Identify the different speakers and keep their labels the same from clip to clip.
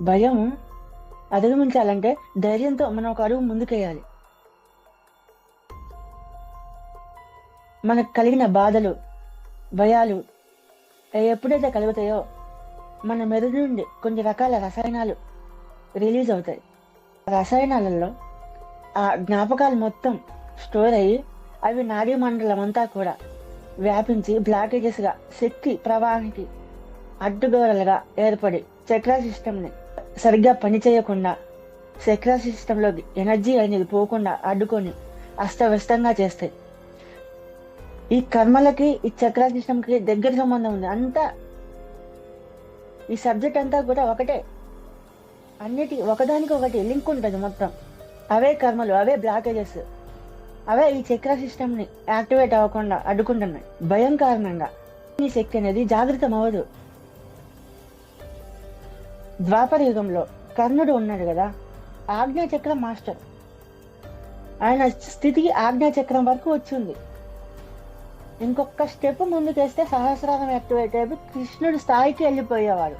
Speaker 1: భయం అధిగమించాలంటే ధైర్యంతో మనం ఒక అడుగు ముందుకేయాలి. మనకు కలిగిన బాధలు, భయాలు ఎప్పుడైతే కలుగుతాయో మన మెదడు నుండి కొన్ని రకాల రసాయనాలు రిలీజ్ అవుతాయి. రసాయనాలలో ఆ జ్ఞాపకాలు మొత్తం స్టోర్ అయ్యి అవి నాడీ మండలం అంతా కూడా వ్యాపించి బ్లాకేజెస్గా శక్తి ప్రవాహానికి అడ్డుగోడలుగా ఏర్పడి చక్ర సిస్టమ్ని సరిగ్గా పనిచేయకుండా చక్ర సిస్టంలోకి ఎనర్జీ అనేది పోకుండా అడ్డుకొని అస్తవ్యస్తంగా చేస్తాయి. ఈ కర్మలకి ఈ చక్ర సిస్టంకి దగ్గర సంబంధం ఉంది. అంతా ఈ సబ్జెక్ట్ అంతా కూడా ఒకటే, అన్నిటి ఒకదానికి ఒకటి లింక్ ఉంటుంది మొత్తం. అవే కర్మలు, అవే బ్లాకేజెస్, అవే ఈ చక్ర సిస్టమ్ ని యాక్టివేట్ అవ్వకుండా అడ్డుకుంటున్నాయి. భయం కారణంగా ఈ శక్తి అనేది జాగృతం అవ్వదు. ద్వాపర యుగంలో కర్ణుడు ఉన్నాడు కదా, ఆజ్ఞా చక్రం మాస్టర్. ఆయన స్థితి ఆజ్ఞా చక్రం వరకు వచ్చింది. ఇంకొక స్టెప్ ముందుకేస్తే సహస్రారం యాక్టివేట్ అయిపోయి కృష్ణుడు స్థాయికి వెళ్ళిపోయేవాడు.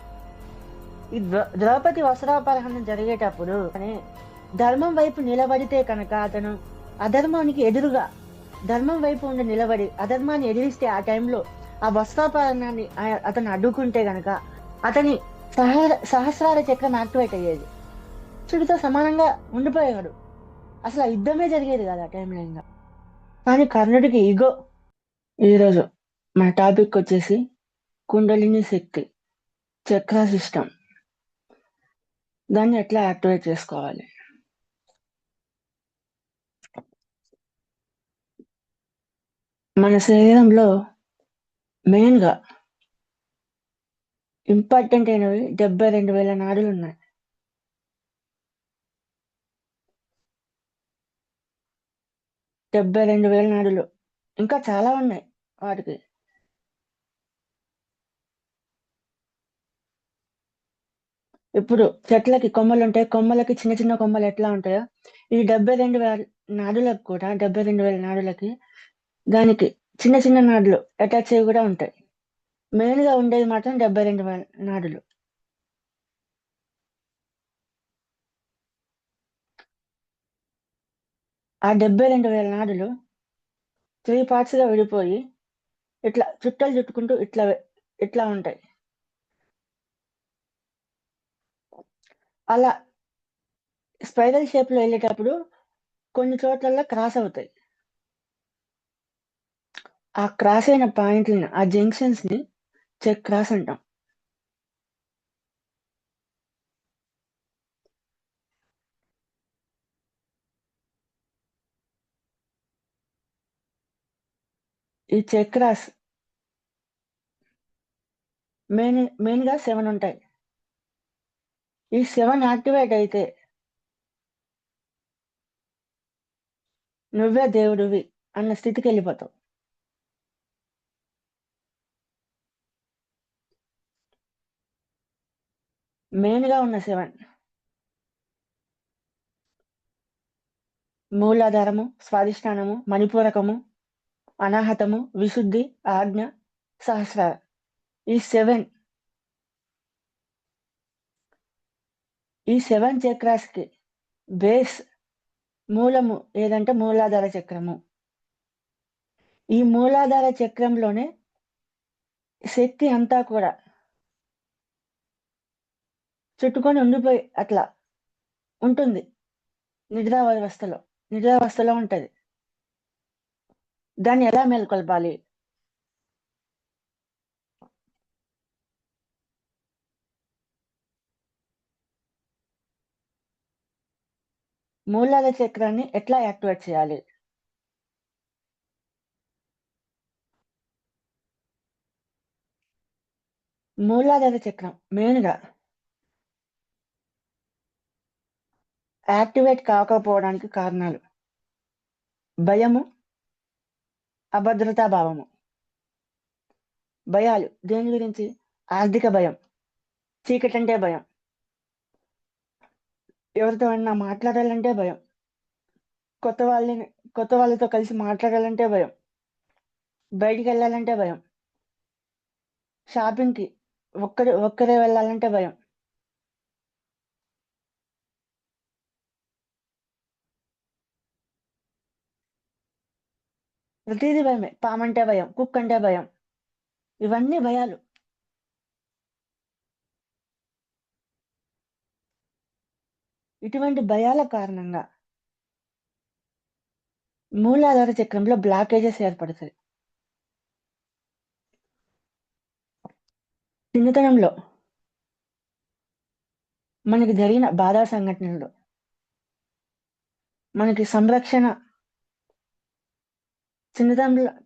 Speaker 1: ఈ ద్రౌపది వస్త్రాపహరణం జరిగేటప్పుడు ధర్మం వైపు నిలబడితే కనుక అతను అధర్మానికి ఎదురుగా ధర్మం వైపు ఉండి నిలబడి అధర్మాన్ని ఎదిరిస్తే ఆ టైంలో ఆ వస్త్రాపహరణాన్ని అతను అడ్డుకుంటే గనక అతని సహస్రార చక్రం యాక్టివేట్ అయ్యేది. కృష్ణుడితో సమానంగా ఉండిపోయాడు. అసలు ఆ యుద్ధమే జరిగేది కాదు ఆ టైంలో ఇంకా. కానీ కర్ణుడికి ఈగో. ఈరోజు మన టాపిక్ వచ్చేసి కుండలిని శక్తి, చక్ర సిస్టమ్. దాన్ని ఎట్లా యాక్టివేట్ చేసుకోవాలి? మన శరీరంలో మెయిన్గా ఇంపార్టెంట్ అయినవి 72,000 నాడులు ఉన్నాయి. 72,000 నాడులు, ఇంకా చాలా ఉన్నాయి వాటికి. ఇప్పుడు చెట్లకి కొమ్మలు ఉంటాయి, కొమ్మలకి చిన్న చిన్న కొమ్మలు ఎట్లా ఉంటాయో ఈ 72,000 నాడులకు కూడా 72,000 నాడులకి దానికి చిన్న చిన్న నాడులు అటాచ్ అయ్యి కూడా ఉంటాయి. మెయిన్ గా ఉండేది మాత్రం 72,000 నాడులు. ఆ 72,000 నాడులు 3 parts గా విడిపోయి ఇట్లా చుట్టలు చుట్టుకుంటూ ఇట్లా ఇట్లా ఉంటాయి. అలా స్పైరల్ షేప్ లో వెళ్ళేటప్పుడు కొన్ని చోట్ల క్రాస్ అవుతాయి. ఆ క్రాస్ అయిన పాయింట్లని, ఆ జంక్షన్స్ ని చెక్ క్రాస్ అంటాం. ఈ చెక్ క్రాస్ మెయిన్ గా 7 ఉంటాయి. ఈ 7 యాక్టివేట్ అయితే నువ్వే దేవుడివి అన్న స్థితికి వెళ్ళిపోతావు. మెయిన్ గా ఉన్న 7: మూలాధారము, స్వాధిష్టానము, మణిపూరకము, అనాహతము, విశుద్ధి, ఆజ్ఞ, సహస్రార. ఈ 7 చక్రాస్ కి బేస్ మూలము ఏదంటే మూలాధార చక్రము. ఈ మూలాధార చక్రంలోనే శక్తి అంతా కూడా చుట్టుకొని ఉండిపోయి అట్లా ఉంటుంది. నిద్రావస్థలో ఉంటది. దాన్ని ఎలా మేల్కొల్పాలి? మూలాధార చక్రాన్ని ఎట్లా యాక్టివేట్ చేయాలి? మూలాధార చక్రం మెయిన్ గా యాక్టివేట్ కాకపోవడానికి కారణాలు: భయము, అభద్రతా భావము. భయాలు దేని గురించి? ఆర్థిక భయం, చీకటంటే భయం, ఎవరితో అన్నా మాట్లాడాలంటే భయం, కొత్త వాళ్ళతో కలిసి మాట్లాడాలంటే భయం, బయటికి వెళ్ళాలంటే భయం, షాపింగ్కి ఒక్కరే వెళ్ళాలంటే భయం, ప్రతిదీ భయమే. పామంటే భయం, కుక్క అంటే భయం. ఇవన్నీ భయాలు. ఇటువంటి భయాల కారణంగా మూలాధార చక్రంలో బ్లాకేజెస్ ఏర్పడతాయి. చిన్నతనంలో మనకి జరిగిన బాధా సంఘటనలు, మనకి సంరక్షణ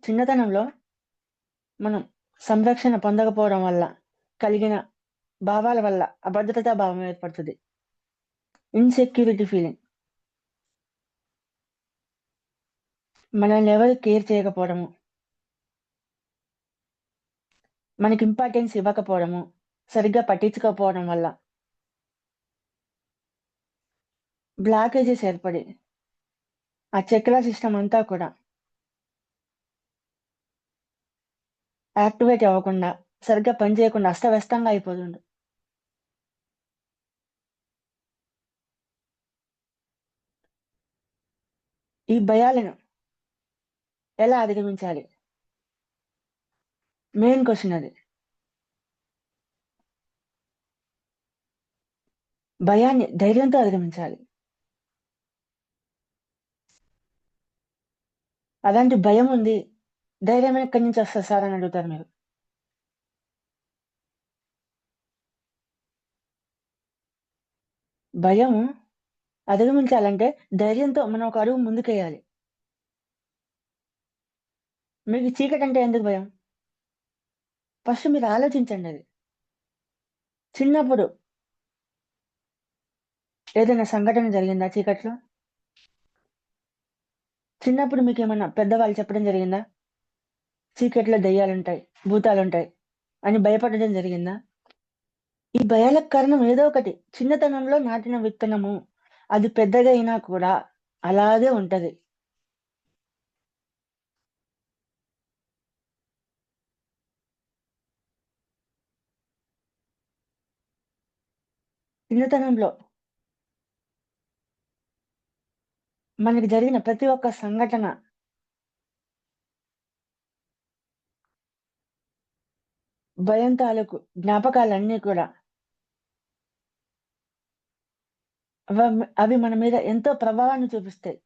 Speaker 1: చిన్నతనంలో మనం సంరక్షణ పొందకపోవడం వల్ల కలిగిన భావాల వల్ల అభద్రతా భావం ఏర్పడుతుంది. Insecurity feeling. మనల్ని ఎవరు కేర్ చేయకపోవడము, మనకి ఇంపార్టెన్స్ ఇవ్వకపోవడము, సరిగ్గా పట్టించుకోకపోవడం వల్ల బ్లాకేజెస్ ఏర్పడి ఆ చక్ర సిస్టమ్ అంతా కూడా యాక్టివేట్ అవ్వకుండా, సరిగ్గా పనిచేయకుండా అస్తవ్యస్తంగా అయిపోతుంది. ఈ భయాలను ఎలా అధిగమించాలి? మెయిన్ క్వశ్చన్ అది. భయాన్ని ధైర్యంతో అధిగమించాలి. అలాంటి భయం ఉంది, ధైర్యం ఎక్కడి నుంచి వస్తుంది సార్ అని అడుగుతారు మీరు. భయం అధిగమించాలంటే ధైర్యంతో మనం ఒక అడుగు ముందుకేయాలి. మీకు చీకటి అంటే ఎందుకు భయం? ఫస్ట్ మీరు ఆలోచించండి. అది చిన్నప్పుడు ఏదైనా సంఘటన జరిగిందా చీకట్లో? చిన్నప్పుడు మీకు ఏమన్నా పెద్దవాళ్ళు చెప్పడం జరిగిందా? చీకట్లో దెయ్యాలుంటాయి, భూతాలుంటాయి అని భయపడడం జరిగిందా? ఈ భయాలకు కారణం ఏదో ఒకటి చిన్నతనంలో నాటిన విత్తనము. అది పెద్దగా అయినా కూడా అలాగే ఉంటది. చిన్నతనంలో మనకి జరిగిన ప్రతి ఒక్క సంఘటన భయం తాలూకు జ్ఞాపకాలన్నీ కూడా అవి మన మీద ఎంతో ప్రభావాన్ని చూపిస్తాయి.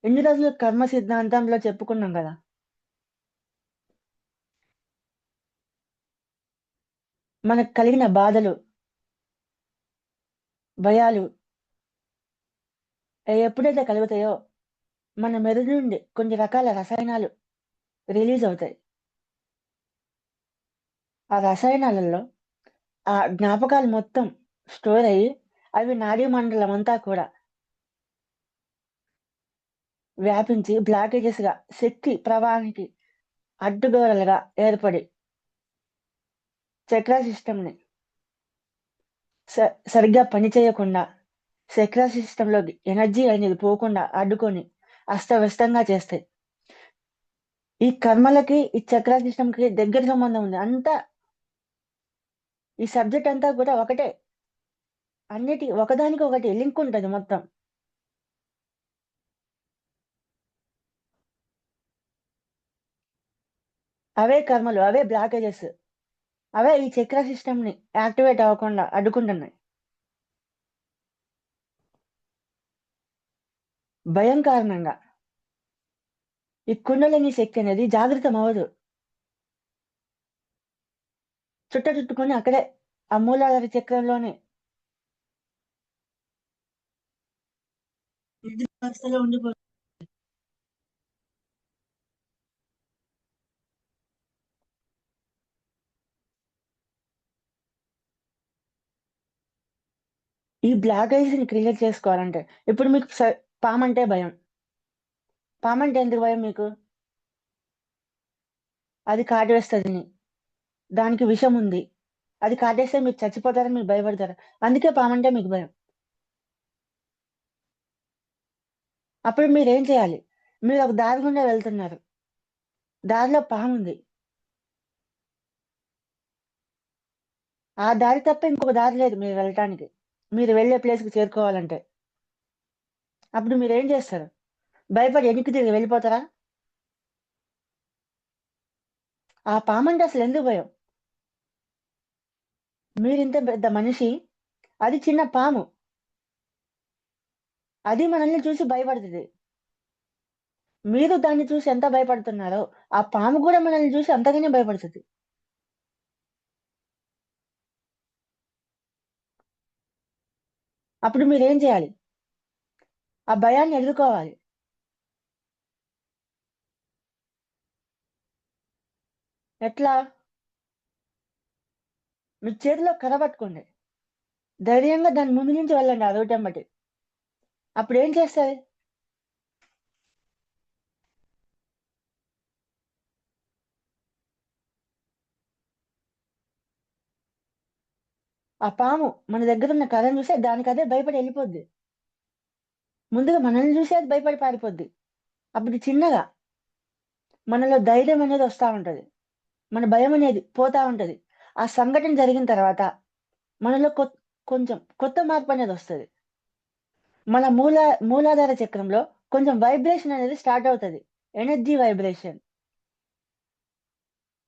Speaker 1: ఎన్ని రోజులు కర్మ సిద్ధాంతంలో చెప్పుకున్నాం కదా, మనకు కలిగిన బాధలు, భయాలు ఎప్పుడైతే కలుగుతాయో మన మెదడు నుండి కొన్ని రకాల రసాయనాలు రిలీజ్ అవుతాయి. ఆ రసాయనాలలో ఆ జ్ఞాపకాలు మొత్తం స్టోర్ అయ్యి అవి నాడీ మండలం అంతా కూడా వ్యాపించి బ్లాకేజెస్ గా శక్తి ప్రవాహానికి అడ్డుగోడలుగా ఏర్పడి చక్ర సిస్టమ్ ని సరిగ్గా పనిచేయకుండా, చక్ర సిస్టమ్ లోకి ఎనర్జీ అనేది పోకుండా అడ్డుకొని అస్తవ్యస్తంగా చేస్తాయి. ఈ కర్మలకి ఈ చక్ర సిస్టమ్ కి దగ్గర సంబంధం ఉంది. అంతా ఈ సబ్జెక్ట్ అంతా కూడా ఒకటే. అన్నిటి ఒకదానికి ఒకటి లింక్ ఉంటది మొత్తం. అవే కర్మలు, అవే బ్లాకేజెస్, అవే ఈ చక్ర సిస్టమ్ ని యాక్టివేట్ అవ్వకుండా అడ్డుకుంటున్నాయి. భయం కారణంగా ఈ కుండలిని శక్తి అనేది జాగృతం అవ్వదు. చుట్టుకొని అక్కడే ఆ మూలాధార చక్రంలోనే నిద్రావస్థలో ఉండిపోతుంది. ఈ బ్లాకేజ్ ని క్లియర్ చేసుకోవాలంటే ఇప్పుడు మీకు పామంటే భయం. పామంటే ఎందుకు భయం మీకు? అది కాటేస్తుంది, దానికి విషం ఉంది, అది కాటేస్తే మీరు చచ్చిపోతారని మీరు భయపడతారు. అందుకే పామంటే మీకు భయం. అప్పుడు మీరు ఏం చేయాలి? మీరు ఒక దారి గుండా వెళ్తున్నారు, దారిలో పాము ఉంది, ఆ దారి తప్ప ఇంకొక దారి లేదు మీరు వెళ్ళటానికి, మీరు వెళ్ళే ప్లేస్కి చేరుకోవాలంటే. అప్పుడు మీరు ఏం చేస్తారు? భయపడి వెనక్కి తిరిగి వెళ్ళిపోతారా? ఆ పామంటే అసలు ఎందుకు భయం? మీరింత పెద్ద మనిషి, అది చిన్న పాము. అది మనల్ని చూసి భయపడుతుంది. మీరు దాన్ని చూసి ఎంత భయపడుతున్నారో, ఆ పాము కూడా మనల్ని చూసి అంతగానే భయపడుతుంది. అప్పుడు మీరేం చేయాలి? ఆ భయాన్ని ఎదుర్కోవాలి. ఎట్లా? మీ చేతిలో కర్ర పట్టుకోండి. ధైర్యంగా దాని ముందు నుంచి వెళ్ళండి ఆ రూటెమ్మటి. అప్పుడేం చేస్తది? ఆ పాము మన దగ్గరున్న కర్రను చూసి దానికదే భయపడి ఎళ్ళిపోద్ది. ముందుగా మనల్ని చూసి అది భయపడి పారిపోద్ది. అప్పుడు చిన్నగా మనలో ధైర్యం అనేది వస్తా ఉంటది. మన భయం అనేది పోతా ఉంటది. ఆ సంఘటన జరిగిన తర్వాత మనలో కొంచెం కొత్త మార్పనేది వస్తది. మన మూలాధార చక్రంలో కొంచెం వైబ్రేషన్ అనేది స్టార్ట్ అవుతది. Energy vibration.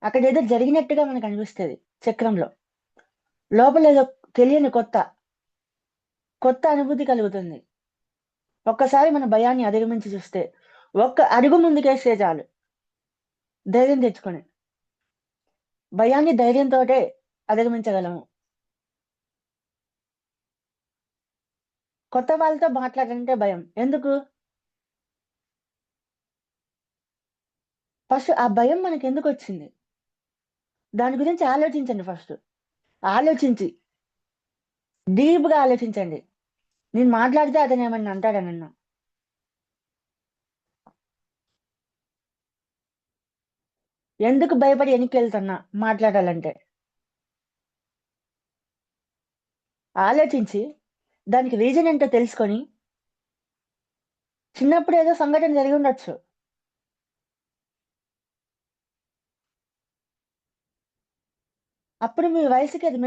Speaker 1: అక్కడేదో జరిగినట్టుగా మనకనిపిస్తది చక్రంలో. లోపలేదో తెలియని కొత్త అనుభూతి కలుగుతుంది. ఒక్కసారి మన భయాన్ని అధిగమించి చూస్తే, ఒక్క అడుగు ముందుకేస్తే చాలు ధైర్యం తెచ్చుకొని. భయాన్ని ధైర్యంతోటే అధిగమించగలము. కొత్త వాళ్ళతో మాట్లాడాలంటే భయం. ఎందుకు? ఫస్ట్ ఆ భయం మనకెందుకొచ్చింది? దాని గురించి ఆలోచించండి ఫస్ట్. ఆలోచించి డీప్‌గా ఆలోచించండి. నేను మాట్లాడితే అతనేమన్నా అంటాడా నన్ను? ఎందుకు భయపడి ఎనక్కెళ్తున్నా మాట్లాడాలంటే? ఆలోచించి దానికి రీజన్ ఏంటో తెలుసుకొని, చిన్నప్పుడు ఏదో సంఘటన జరిగుండొచ్చు. అప్పుడు మీ వయసుకి అది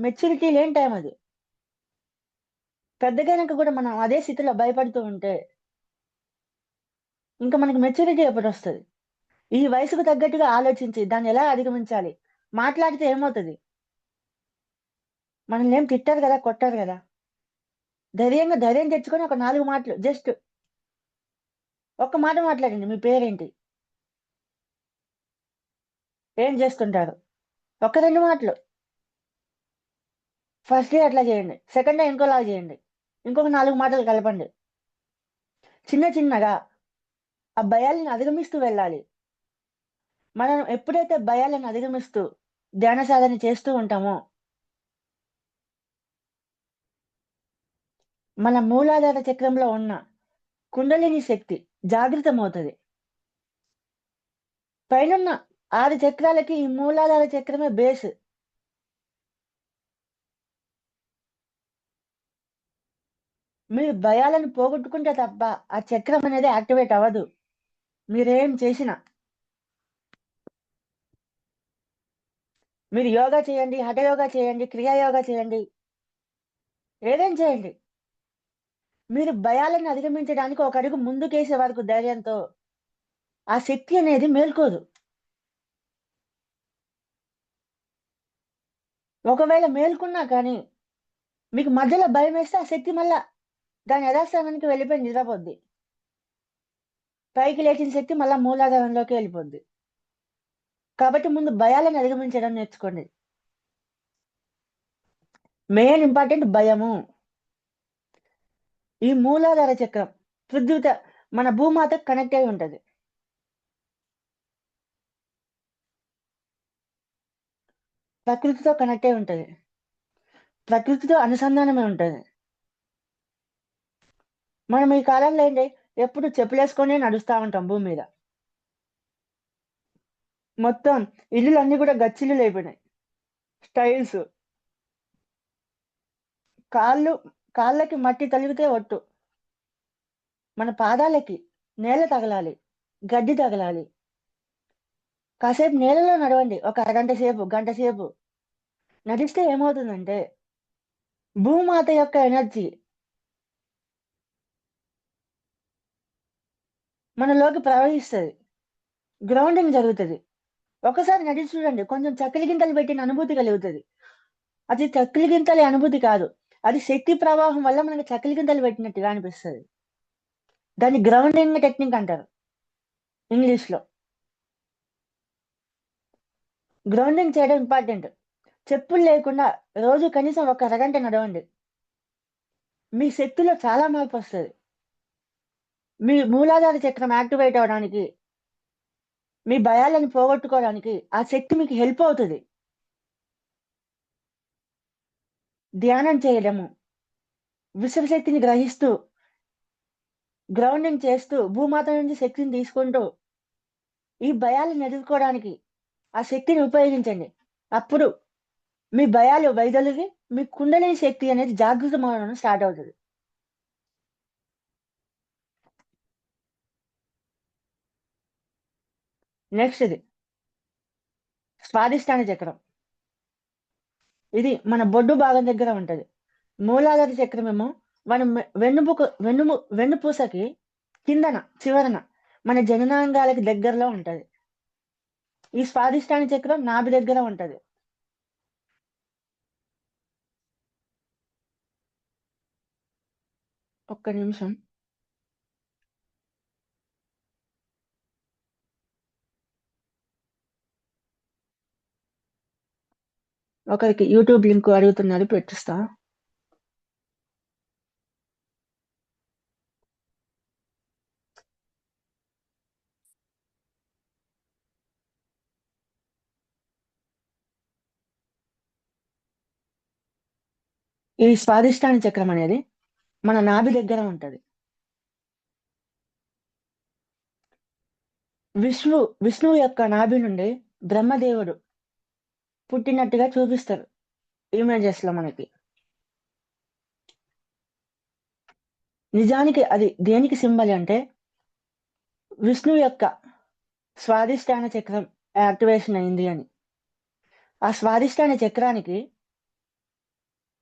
Speaker 1: మెచ్యూరిటీ లేని టైం అది. పెద్దగైనాక కూడా మనం అదే స్థితిలో భయపడుతూ ఉంటే, ఇంక మనకి మెచ్యూరిటీ ఎప్పుడొస్తది? ఈ వయసుకు తగ్గట్టుగా ఆలోచించి దాన్నెలా అధిగమించాలి? మాట్లాడితే ఏమవుతది? మనల్నేం తిట్టరు గదా! కొట్టరు గదా! ధైర్యం తెచ్చుకొని ఒక 4 మాటలు జస్ట్ ఒక్క మాట మాట్లాడండి. మీ పేరేంటి? ఏం జేస్తుంటారు? ఒక్క 2 మాటలు. ఫస్ట్ డే అట్లా జేయండి. సెకండ్ డే ఇంకోలాగా జేయండి. ఇంకొక 4 మాటలు కలపండి. చిన్నగా ఆ భయాల్ని అధిగమిస్తూ వెళ్ళాలి. మనం ఎప్పుడైతే భయాలను అధిగమిస్తూ ధ్యాన సాధన చేస్తూ ఉంటామో, మన మూలాధార చక్రంలో ఉన్న కుండలిని శక్తి జాగృతమవుతది. పైనున్న 6 చక్రాలకి ఈ మూలాధార చక్రమే బేస్. మీరు భయాలను పోగొట్టుకుంటే తప్ప ఆ చక్రం అనేది యాక్టివేట్ అవ్వదు. మీరేం చేసినా. మీరు యోగా చేయండి, హఠ యోగా చేయండి, క్రియా యోగా చేయండి. ఏదైనా చేయండి. మీరు భయాలను అధిగమించడానికి ఒక అడుగు ముందుకేసే వరకు ధైర్యంతో ఆ శక్తి అనేది మేల్కోదు. ఒకవేళ మేల్కున్నా కానీ మీకు మధ్యలో భయమేస్తే ఆ శక్తి మళ్ళా దాని యథాస్థానానికి వెళ్ళిపోయి నిద్రపోద్ది. పైకి లేచిన శక్తి మళ్ళా మూలాధారంలోకి వెళ్ళిపోద్ది. కాబట్టి ముందు భయాలను అధిగమించడం నేర్చుకోండి. మెయిన్ ఇంపార్టెంట్ భయము. ఈ మూలాధార చక్రం పృథ్వీత మన భూమాతకు కనెక్ట్ అయి ఉంటది. ప్రకృతితో కనెక్ట్ అయి ఉంటది. ప్రకృతితో అనుసంధానమై ఉంటది. మనం ఈ కాలంలో ఏంటి ఎప్పుడు చెప్పులేసుకొనే నడుస్తా ఉంటాం భూమి మీద. మొత్తం ఇల్లులన్నీ కూడా గచ్చిల్లులయిపోయినాయి. స్టైల్స్. కాళ్ళు కాళ్ళకి మట్టి తగిలితే ఒట్టు. మన పాదాలకి నేల తగలాలి. గడ్డి తగలాలి. కాసేపు నీళ్ళలో నడవండి. ఒక అరగంట సేపు, గంట సేపు. నడిస్తే ఏమవుతుందంటే భూమాత యొక్క ఎనర్జీ మనలోకి ప్రవహిస్తది. గ్రౌండింగ్ జరుగుతది. ఒకసారి నడిచి చూడండి, కొంచెం చక్కెర గింతలు పెట్టిన అనుభూతి కలుగుతుంది. అది చక్కెర గింతలే అనుభూతి కాదు, అది శక్తి ప్రవాహం వల్ల మనకి చక్కెర గింతలు పెట్టినట్టుగా అనిపిస్తుంది. దాన్ని గ్రౌండింగ్ టెక్నిక్ అంటారు ఇంగ్లీష్ లో. గ్రౌండింగ్ చేయడం ఇంపార్టెంట్. చెప్పులు లేకుండా రోజు కనీసం ఒక అరగంట నడవండి. మీ శక్తిలో చాలా మార్పు వస్తుంది. మీ మూలాధార చక్రం యాక్టివేట్ అవడానికి, మీ భయాలను పోగొట్టుకోవడానికి ఆ శక్తి మీకు హెల్ప్ అవుతుంది. ధ్యానం చేయడము, విశ్వశక్తిని గ్రహిస్తూ, గ్రౌండింగ్ చేస్తూ, భూమాత నుంచి శక్తిని తీసుకుంటూ ఈ భయాలను ఎదుర్కోవడానికి ఆ శక్తిని ఉపయోగించండి. అప్పుడు మీ భయాలు వైదొలిగి మీ కుండలిని శక్తి అనేది జాగృతం అవడం స్టార్ట్ అవుతుంది. నెక్స్ట్ ఇది స్వాదిష్టాన చక్రం. ఇది మన బొడ్డు భాగం దగ్గర ఉంటది. మూలాధార చక్రం ఏమో మన వెన్నుపూసకి కిందన చివరన మన జననాంగాలకి దగ్గరలో ఉంటది. ఈ స్వాదిష్టాన చక్రం నాభి దగ్గర ఉంటది. ఒక్క నిమిషం. ఒకరికి యూట్యూబ్ లింక్ అడుగుతున్నారు, పెట్టిస్తా. ఈ స్వాదిష్టాన చక్రం అనేది మన నాభి దగ్గర ఉంటది. విష్ణువు యొక్క నాభి నుండి బ్రహ్మదేవుడు పుట్టినట్టుగా చూపిస్తారు ఇమేజెస్ లో మనకి. నిజానికి అది దేనికి సింబల్ అంటే విష్ణువు యొక్క స్వాదిష్టాన చక్రం యాక్టివేషన్ అయింది అని. ఆ స్వాదిష్టాన చక్రానికి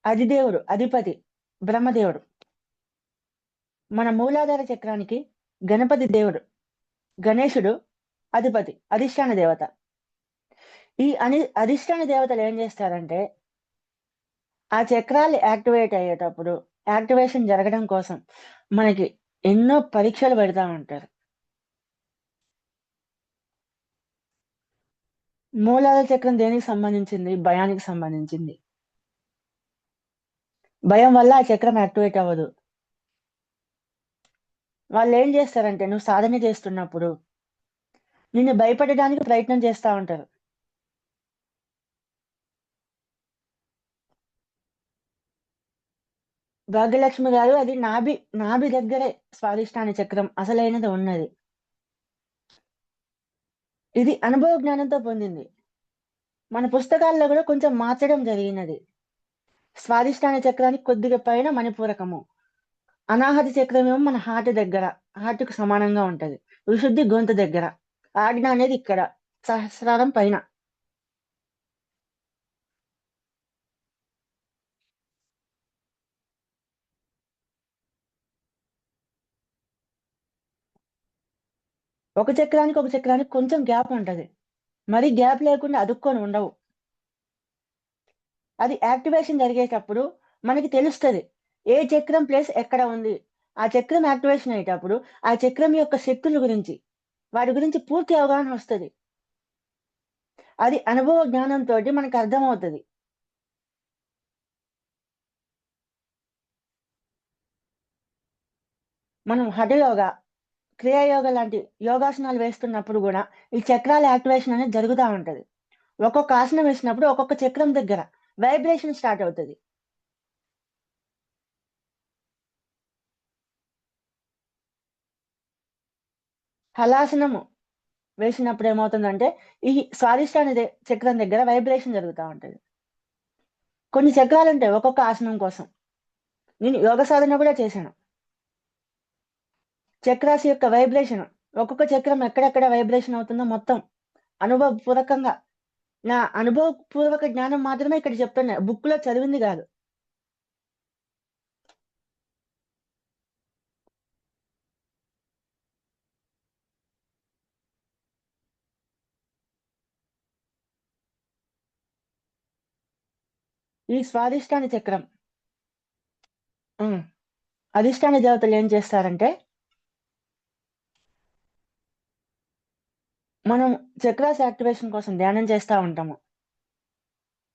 Speaker 1: అధిదేవుడు, అధిపతి బ్రహ్మదేవుడు. మన మూలాధార చక్రానికి గణపతి దేవుడు, గణేశుడు అధిపతి, అధిష్టాన దేవత. ఈ అధిష్టాన దేవతలు ఏం చేస్తారంటే ఆ చక్రాలు యాక్టివేట్ అయ్యేటప్పుడు, యాక్టివేషన్ జరగడం కోసం మనకి ఎన్నో పరీక్షలు పెడతా ఉంటారు. మూలాధార చక్రం దేనికి సంబంధించింది? భయానికి సంబంధించింది. భయం వల్ల ఆ చక్రం యాక్టివేట్ అవ్వదు. వాళ్ళు ఏం చేస్తారంటే నువ్వు సాధన చేస్తున్నప్పుడు నిన్ను భయపెట్టడానికి ప్రయత్నం చేస్తా ఉంటారు. భాగ్యలక్ష్మి గారు, అది నాభి నాభి దగ్గరే స్వాదిష్టాన చక్రం అసలైనది ఉన్నది. ఇది అనుభవ జ్ఞానంతో పొందింది. మన పుస్తకాల్లో కూడా కొంచెం మార్చడం జరిగినది. స్వాదిష్టాన చక్రానికి కొద్దిగా పైన మణిపూరకము, అనాహత చక్రం ఏమో మన హార్ట్ దగ్గర, హార్ట్కు సమానంగా ఉంటది. విశుద్ధి గొంతు దగ్గర, ఆజ్ఞ అనేది ఇక్కడ సహస్రారం పైన. ఒక చక్రానికి కొంచెం గ్యాప్ ఉంటది. మరి గ్యాప్ లేకుండా అదుక్కొని ఉండవు. అది యాక్టివేషన్ జరిగేటప్పుడు మనకి తెలుస్తుంది ఏ చక్రం ప్లేస్ ఎక్కడ ఉంది. ఆ చక్రం యాక్టివేషన్ అయ్యేటప్పుడు ఆ చక్రం యొక్క శక్తుల గురించి, వాటి గురించి పూర్తి అవగాహన వస్తుంది. అది అనుభవ జ్ఞానంతో మనకు అర్థమవుతుంది. మనం హఠయోగ, క్రియాయోగ లాంటి యోగాసనాలు వేస్తున్నప్పుడు కూడా ఈ చక్రాల యాక్టివేషన్ అనేది జరుగుతూ ఉంటది. ఒక్కొక్క ఆసనం వేసినప్పుడు ఒక్కొక్క చక్రం దగ్గర వైబ్రేషన్ స్టార్ట్ అవుతుంది. హలాసనము వేసినప్పుడు ఏమవుతుందంటే ఈ స్వాదిష్టాన చక్రం దగ్గర వైబ్రేషన్ జరుగుతూ ఉంటది. కొన్ని చక్రాలు ఉంటాయి ఒక్కొక్క ఆసనం కోసం. నేను యోగ సాధన కూడా చేశాను. చక్రాస్ యొక్క వైబ్రేషన్, ఒక్కొక్క చక్రం ఎక్కడెక్కడ వైబ్రేషన్ అవుతుందో మొత్తం అనుభవపూర్వకంగా, నా అనుభవపూర్వక జ్ఞానం మాత్రమే ఇక్కడ చెప్తున్నా, బుక్ లో చదివింది కాదు. ఈ స్వాదిష్టాన చక్రం అధిష్టాన దేవతలు ఏం చేస్తారంటే, మనం చక్రాస్ యాక్టివేషన్ కోసం ధ్యానం చేస్తూ ఉంటాము.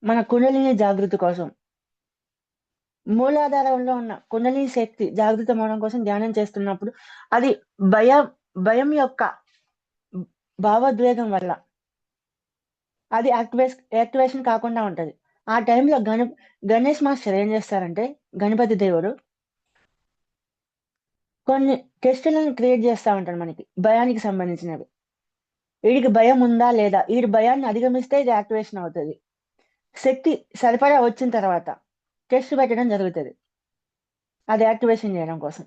Speaker 1: మన కుండలిని జాగృతి కోసం, మూలాధారంలో ఉన్న కుండలిని శక్తి జాగృతం అవడం కోసం ధ్యానం చేస్తున్నప్పుడు అది భయం భయం యొక్క భావోద్వేగం వల్ల అది యాక్టివేషన్ కాకుండా ఉంటది. ఆ టైంలో గణేష్ మాస్టర్ ఏం చేస్తారంటే, గణపతి దేవుడు కొన్ని టెస్టులను క్రియేట్ చేస్తూ ఉంటాడు మనకి, భయానికి సంబంధించినవి. వీడికి భయం ఉందా లేదా, వీడి భయాన్ని అధిగమిస్తే ఇది యాక్టివేషన్ అవుతుంది. శక్తి సరిపడా వచ్చిన తర్వాత టెస్ట్ పెట్టడం జరుగుతుంది, అది యాక్టివేషన్ చేయడం కోసం.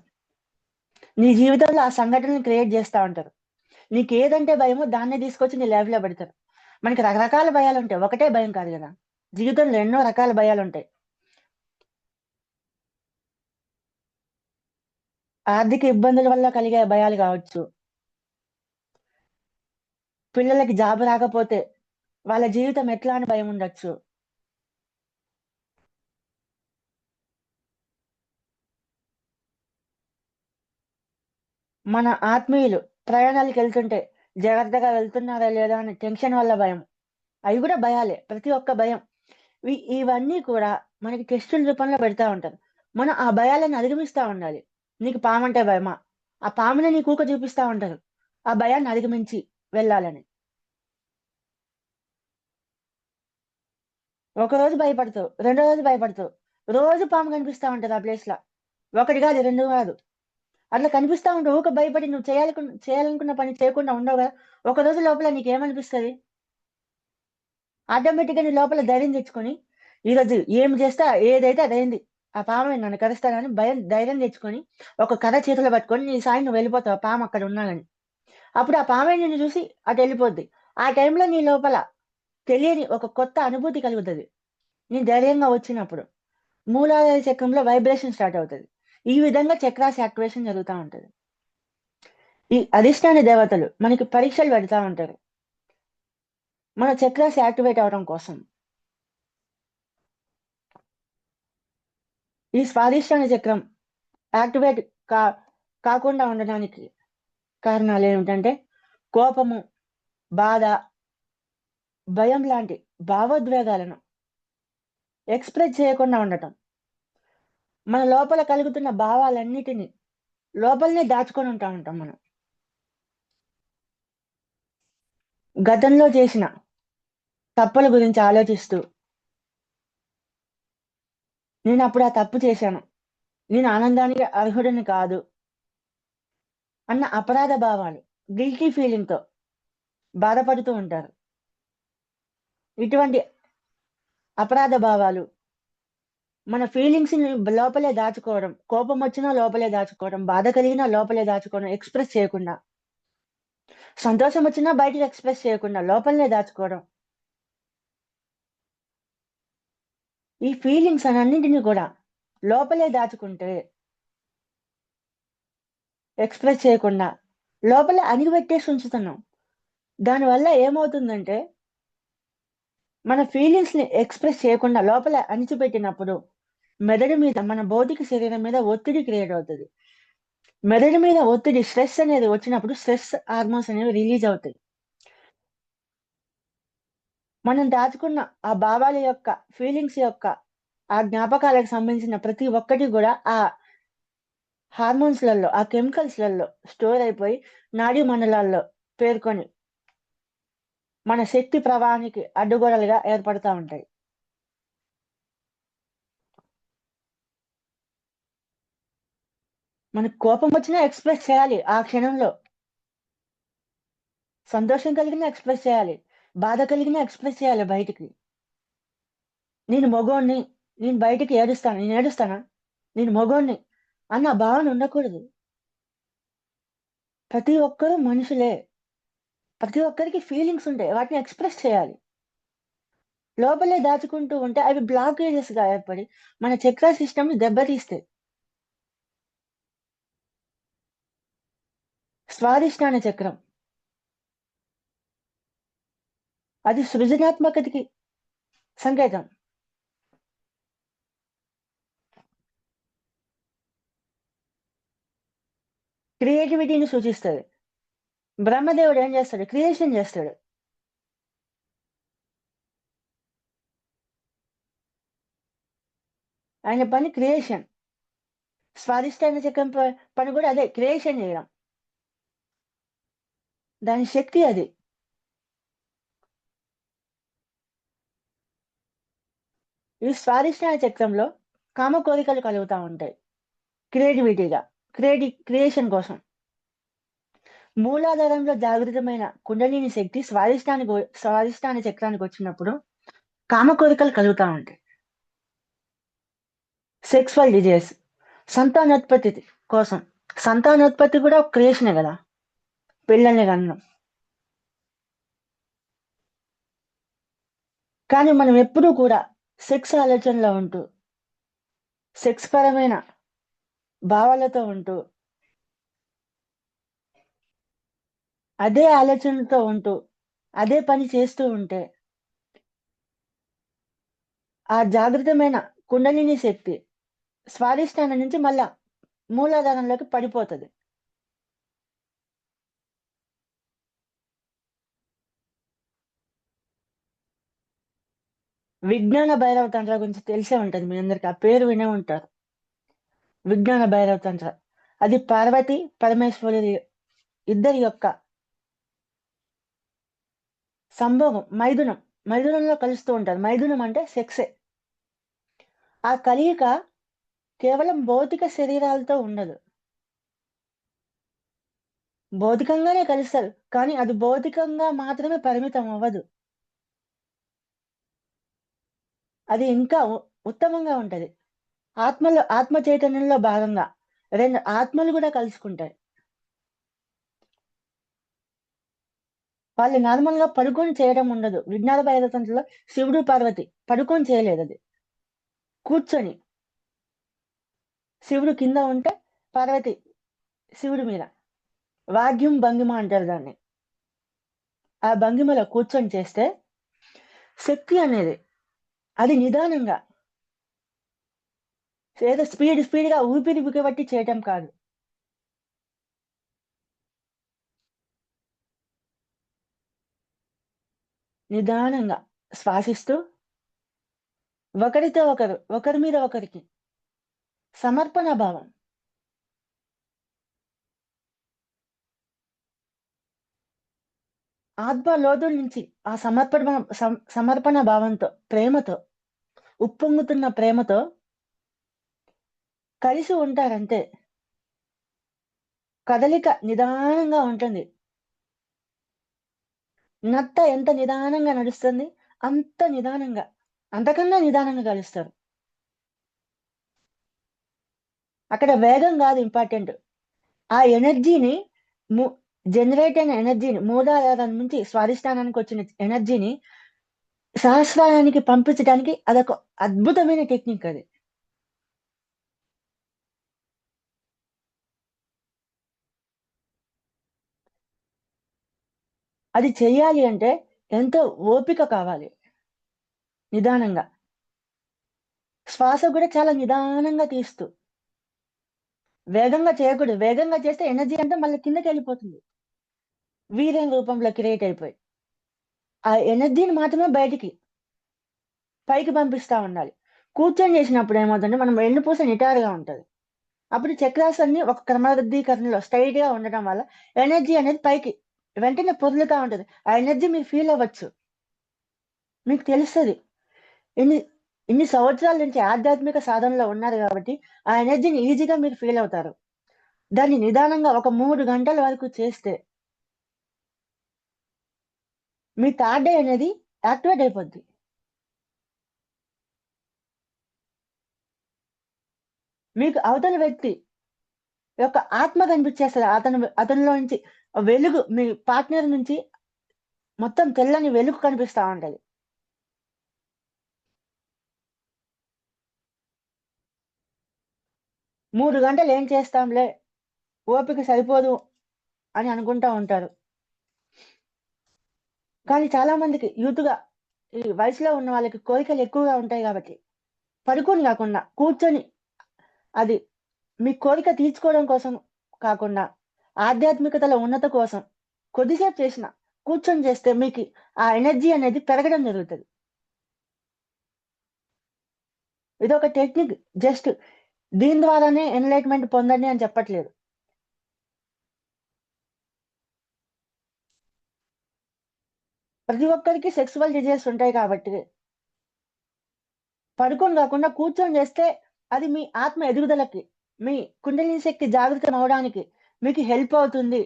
Speaker 1: నీ జీవితంలో ఆ సంఘటనలు క్రియేట్ చేస్తూ ఉంటారు. నీకు ఏదంటే భయమో దాన్నే తీసుకొచ్చి నీ ల్యాబ్లో పెడతారు. మనకి రకరకాల భయాలు ఉంటాయి, ఒకటే భయం కాదు కదా. జీవితంలో ఎన్నో రకాల భయాలు ఉంటాయి. ఆర్థిక ఇబ్బందుల వల్ల కలిగే భయాలు కావచ్చు, పిల్లలకి జాబ్ రాకపోతే వాళ్ళ జీవితం ఎట్లా అని భయం ఉండొచ్చు, మన ఆత్మీయులు ప్రయాణాలకు వెళ్తుంటే జాగ్రత్తగా వెళ్తున్నారా లేదా అని టెన్షన్ వల్ల భయం. అవి కూడా భయాలే, ప్రతి ఒక్క భయం. ఇవన్నీ కూడా మనకి టెస్టుల రూపంలో పెడతా ఉంటారు. మనం ఆ భయాలను అధిగమిస్తూ ఉండాలి. నీకు పాము అంటే భయమా, ఆ పాముని నీ కూక చూపిస్తూ ఉంటారు, ఆ భయాన్ని అధిగమించి వెళ్ళాలని. ఒక రోజు భయపడతావు, రెండో రోజు భయపడతావు, రోజు పాము కనిపిస్తా ఉంటది ఆ ప్లేస్ లో, ఒకటి కాదు రెండు కాదు, అట్లా కనిపిస్తా ఉంటావు. ఊక భయపడి నువ్వు చేయాలనుకున్న పని చేయకుండా ఉండవు కదా. ఒక రోజు లోపల నీకేమనిపిస్తుంది, ఆటోమేటిక్గా నీ లోపల ధైర్యం తెచ్చుకొని, ఈరోజు ఏం చేస్తా, ఏదైతే అదైంది, ఆ పాము నన్ను కరుస్తానని ధైర్యం తెచ్చుకొని ఒక కర్ర చేతిలో పట్టుకొని నీ సాయి నువ్వు వెళ్ళిపోతావు, ఆ పాము అక్కడ ఉన్నానని. అప్పుడు ఆ పామే నిన్ను చూసి అటు వెళ్ళిపోద్ది. ఆ టైంలో నీ లోపల తెలియని ఒక కొత్త అనుభూతి కలుగుతుంది. నీ ధైర్యంగా వచ్చినప్పుడు మూలాధార చక్రంలో వైబ్రేషన్ స్టార్ట్ అవుతుంది. ఈ విధంగా చక్రాస్ యాక్టివేషన్ జరుగుతూ ఉంటుంది. ఈ అధిష్టాన దేవతలు మనకి పరీక్షలు పెడతా ఉంటారు మన చక్రాస్ యాక్టివేట్ అవడం కోసం. ఈ స్వాధిష్టాన చక్రం యాక్టివేట్ కా కాకుండా ఉండడానికి కారణాలు ఏమిటంటే, కోపము, బాధ, భయం లాంటి భావోద్వేగాలను ఎక్స్ప్రెస్ చేయకుండా ఉండటం, మన లోపల కలుగుతున్న భావాలన్నిటినీ లోపలనే దాచుకొని ఉంటాం మనం. గతంలో చేసిన తప్పుల గురించి ఆలోచిస్తూ, నేను అప్పుడు ఆ తప్పు చేశాను, నేను ఆనందానికి అర్హుడిని కాదు అన్న అపరాధ భావాలు, గిల్టీ ఫీలింగ్తో బాధపడుతూ ఉంటారు. ఇటువంటి అపరాధ భావాలు మన ఫీలింగ్స్ ని లోపలే దాచుకోవడం, కోపం వచ్చినా లోపలే దాచుకోవడం, బాధ కలిగినా లోపలే దాచుకోవడం, ఎక్స్ప్రెస్ చేయకుండా, సంతోషం వచ్చినా బయటకు ఎక్స్ప్రెస్ చేయకుండా లోపలనే దాచుకోవడం. ఈ ఫీలింగ్స్ అన్నింటినీ కూడా లోపలే దాచుకుంటే, ఎక్స్ప్రెస్ చేయకుండా లోపలే అణిగిపెట్టేసి ఉంచుతున్నాం. దానివల్ల ఏమవుతుందంటే, మన ఫీలింగ్స్ ని ఎక్స్ప్రెస్ చేయకుండా లోపల అణిచిపెట్టినప్పుడు మెదడు మీద, మన భౌతిక శరీరం మీద ఒత్తిడి క్రియేట్ అవుతుంది. మెదడు మీద ఒత్తిడి, స్ట్రెస్ అనేది వచ్చినప్పుడు స్ట్రెస్ హార్మోన్స్ అనేవి రిలీజ్ అవుతాయి. మనం దాచుకున్న ఆ భావాల యొక్క, ఫీలింగ్స్ యొక్క, ఆ జ్ఞాపకాలకు సంబంధించిన ప్రతి ఒక్కటి కూడా ఆ హార్మోన్స్లలో, ఆ కెమికల్స్లలో స్టోర్ అయిపోయి నాడీ మండలాల్లో పేర్కొని మన శక్తి ప్రవాహానికి అడ్డుగోడలుగా ఏర్పడతా ఉంటాయి. మనకు కోపం వచ్చినా ఎక్స్ప్రెస్ చేయాలి ఆ క్షణంలో, సంతోషం కలిగినా ఎక్స్ప్రెస్ చేయాలి, బాధ కలిగినా ఎక్స్ప్రెస్ చేయాలి బయటికి. నేను మగోణ్ణి, నేను బయటికి ఏడుస్తాను, నేను ఏడుస్తానా, నేను మగోణ్ణి అన్న భావన ఉండకూడదు. ప్రతి ఒక్కరూ మనుషులే, ప్రతి ఒక్కరికి ఫీలింగ్స్ ఉంటాయి, వాటిని ఎక్స్ప్రెస్ చేయాలి. లోపలే దాచుకుంటూ ఉంటే అవి బ్లాకేజెస్ గా ఏర్పడి మన చక్ర సిస్టమ్ దెబ్బతీస్తాయి. స్వాదిష్టాన చక్రం అది సృజనాత్మకతకి సంకేతం. క్రియేటివిటీని సూచిస్తుంది. బ్రహ్మదేవుడు ఏం చేస్తాడు? క్రియేషన్ చేస్తాడు. ఆయన పని క్రియేషన్. స్వాదిష్టాన చక్రం పని కూడా అదే, క్రియేషన్ చేయడం. దాని శక్తి అది. ఈ స్వాదిష్టాన చక్రంలో కామ కోరికలు కలుగుతూ ఉంటాయి క్రియేటివిటీగా, క్రియేషన్ కోసం. మూలాధారంలో జాగృతమైన కుండలిని శక్తి స్వాదిష్టాన చక్రానికి వచ్చినప్పుడు కామ కోరికలు కలుగుతూ ఉంటాయి. సెక్సువల్ డిజైర్స్, సంతానోత్పత్తి కోసం. సంతానోత్పత్తి కూడా ఒక క్రియేషనే కదా, పిల్లల్ని కనడం. కానీ మనం ఎప్పుడూ కూడా సెక్స్ ఆలోచనలో ఉంటూ, సెక్స్ పరమైన భావాలతో ఉంటూ, అదే ఆలోచనలతో ఉంటూ, అదే పని చేస్తూ ఉంటే ఆ జాగృతమైన కుండలిని శక్తి స్వాదిష్టానం నుంచి మళ్ళా మూలాధారంలోకి పడిపోతుంది. విజ్ఞాన భైరవ తంత్ర గురించి తెలిసే ఉంటది మీ అందరికి, ఆ పేరు వినే ఉంటారు. విజ్ఞాన భైరవ తంత్ర అది పార్వతి పరమేశ్వరుడి ఇద్దరి యొక్క సంభోగం, మైథునంలో కలుస్తూ ఉంటారు. మైథునం అంటే సెక్సే. ఆ కలయిక కేవలం భౌతిక శరీరాలతో ఉండదు. భౌతికంగానే కలుస్తారు, కానీ అది భౌతికంగా మాత్రమే పరిమితం అవ్వదు. అది ఇంకా ఉత్తమంగా ఉంటది. ఆత్మ చైతన్యంలో భాగంగా రెండు ఆత్మలు కూడా కలుసుకుంటాయి. వాళ్ళు నార్మల్ గా పడుకొని చేయడం ఉండదు. విజ్ఞాన భైరతంలో శివుడు పార్వతి పడుకొని చేయలేదు, అది కూర్చొని. శివుడు కింద ఉంటే పార్వతి శివుడి మీద, వాగ్యం భంగిమ అంటారు దాన్ని. ఆ భంగిమలో కూర్చొని చేస్తే శక్తి అనేది అది నిదానంగా, ఏదో స్పీడ్ గా ఊపిరి బిగబట్టి చేయటం కాదు. నిదానంగా శ్వాసిస్తూ ఒకరితో ఒకరి మీద ఒకరికి సమర్పణ భావం. ఆత్మ లోతుల నుంచి ఆ సమర్పణ భావంతో, ప్రేమతో, ఉప్పొంగుతున్న ప్రేమతో కలిసి ఉంటారంటే కదలిక నిదానంగా ఉంటుంది. నత్త ఎంత నిదానంగా నడుస్తుంది, అంత నిదానంగా, అంతకన్నా నిదానంగా కలుస్తారు. అక్కడ వేగం కాదు ఇంపార్టెంట్. ఆ ఎనర్జీని జనరేట్ అయిన ఎనర్జీని, మూలాధారం నుంచి స్వాధిష్టానానికి వచ్చిన ఎనర్జీని సహస్రానికి పంపించడానికి అదొక అద్భుతమైన టెక్నిక్ అది. అది చెయ్యాలి అంటే ఎంతో ఓపిక కావాలి. నిదానంగా శ్వాస కూడా చాలా నిదానంగా తీస్తూ, వేగంగా చేయకూడదు. వేగంగా చేస్తే ఎనర్జీ అంతా మళ్ళీ కిందకి వెళ్ళిపోతుంది, వీర్యం రూపంలో క్రియేట్ అయిపోయి. ఆ ఎనర్జీని మాత్రమే పైకి పంపిస్తా ఉండాలి. కూర్చొని చేసినప్పుడు ఏమవుతుందంటే మనం వెన్నుపూస నిటారుగా ఉంటుంది. అప్పుడు చక్రాసన్ని ఒక క్రమబద్ధీకరణలో స్ట్రైట్ గా ఉండడం వల్ల ఎనర్జీ అనేది పైకి వెంటనే పొర్లుతా ఉంటుంది. ఆ ఎనర్జీ మీరు ఫీల్ అవ్వచ్చు, మీకు తెలుస్తుంది. ఇన్ని ఇన్ని సంవత్సరాల నుంచి ఆధ్యాత్మిక సాధనలో ఉన్నారు కాబట్టి ఆ ఎనర్జీని ఈజీగా మీరు ఫీల్ అవుతారు. దాన్ని నిదానంగా ఒక 3 గంటల వరకు చేస్తే మీ థర్డ్ ఐ అనేది యాక్టివేట్ అయిపోద్ది. మీకు అవతల వ్యక్తి యొక్క ఆత్మ కనిపించేస్తుంది. అతనిలో నుంచి వెలుగు, మీ పార్ట్నర్ నుంచి మొత్తం తెల్లని వెలుగు కనిపిస్తా ఉంటది. 3 గంటలు ఏం చేస్తాంలే, ఓపిక సరిపోదు అని అనుకుంటా ఉంటారు. కానీ చాలా మందికి యూత్గా, ఈ వయసులో ఉన్న వాళ్ళకి కోరికలు ఎక్కువగా ఉంటాయి కాబట్టి పడుకొని కాకుండా కూర్చొని, అది మీ కోరిక తీర్చుకోవడం కోసం కాకుండా ఆధ్యాత్మికతలో ఉన్నత కోసం కొద్దిసేపు చేసిన కూర్చొని చేస్తే మీకు ఆ ఎనర్జీ అనేది పెరగడం జరుగుతుంది. ఇదొక టెక్నిక్. జస్ట్ దీని ద్వారానే ఎన్లైట్మెంట్ పొందండి అని చెప్పట్లేదు. ప్రతి ఒక్కరికి సెక్సువల్ డిజైర్స్ ఉంటాయి కాబట్టి పడుకొని కాకుండా కూర్చొని చేస్తే అది మీ ఆత్మ ఎదుగుదలకి, మీ కుండలిని శక్తి జాగృతం అవడానికి మీకు హెల్ప్ అవుతుంది.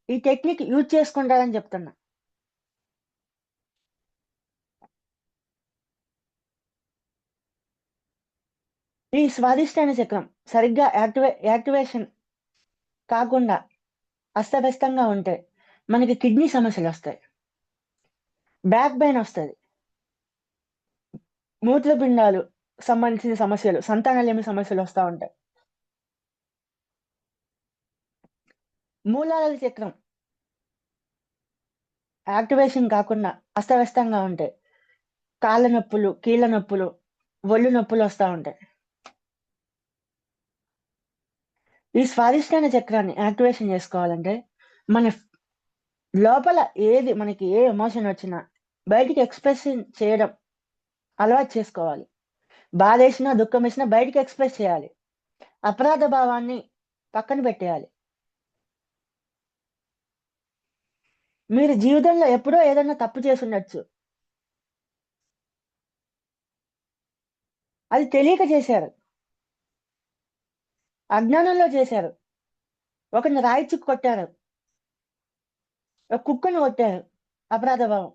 Speaker 1: ఈ టెక్నిక్ యూజ్ చేసుకుంటారని చెప్తున్నా. ఈ స్వాదిష్టాన చక్రం సరిగ్గా యాక్టివేషన్ కాకుండా అస్తవ్యస్తంగా ఉంటే మనకి కిడ్నీ సమస్యలు వస్తాయి, బ్యాక్ పెయిన్ వస్తుంది, మూత్రపిండాలు సంబంధించిన సమస్యలు, సంతానలేమి సమస్యలు వస్తూ ఉంటాయి. మూలాల చక్రం యాక్టివేషన్ కాకుండా అస్తవ్యస్తంగా ఉంటే కాళ్ళ నొప్పులు, కీళ్ళ నొప్పులు, ఒళ్ళు నొప్పులు వస్తూ ఉంటాయి. ఈ స్వాదిష్టాన చక్రాన్ని యాక్టివేషన్ చేసుకోవాలంటే మన లోపల ఏది మనకి ఏ ఎమోషన్ వచ్చినా బయటికి ఎక్స్ప్రెస్ చేయడం అలవాటు చేసుకోవాలి. బాధ వేసినా దుఃఖం వేసినా బయటికి ఎక్స్ప్రెస్ చేయాలి. అపరాధ భావాన్ని పక్కన పెట్టేయాలి. మీరు జీవితంలో ఎప్పుడో ఏదైనా తప్పు చేసి ఉండొచ్చు, అది తెలియక చేశారు, అజ్ఞానంలో చేశారు. ఒకరిని రాయిచ్చి కొట్టారు, ఒక కుక్కను కొట్టారు, అపరాధ భావం.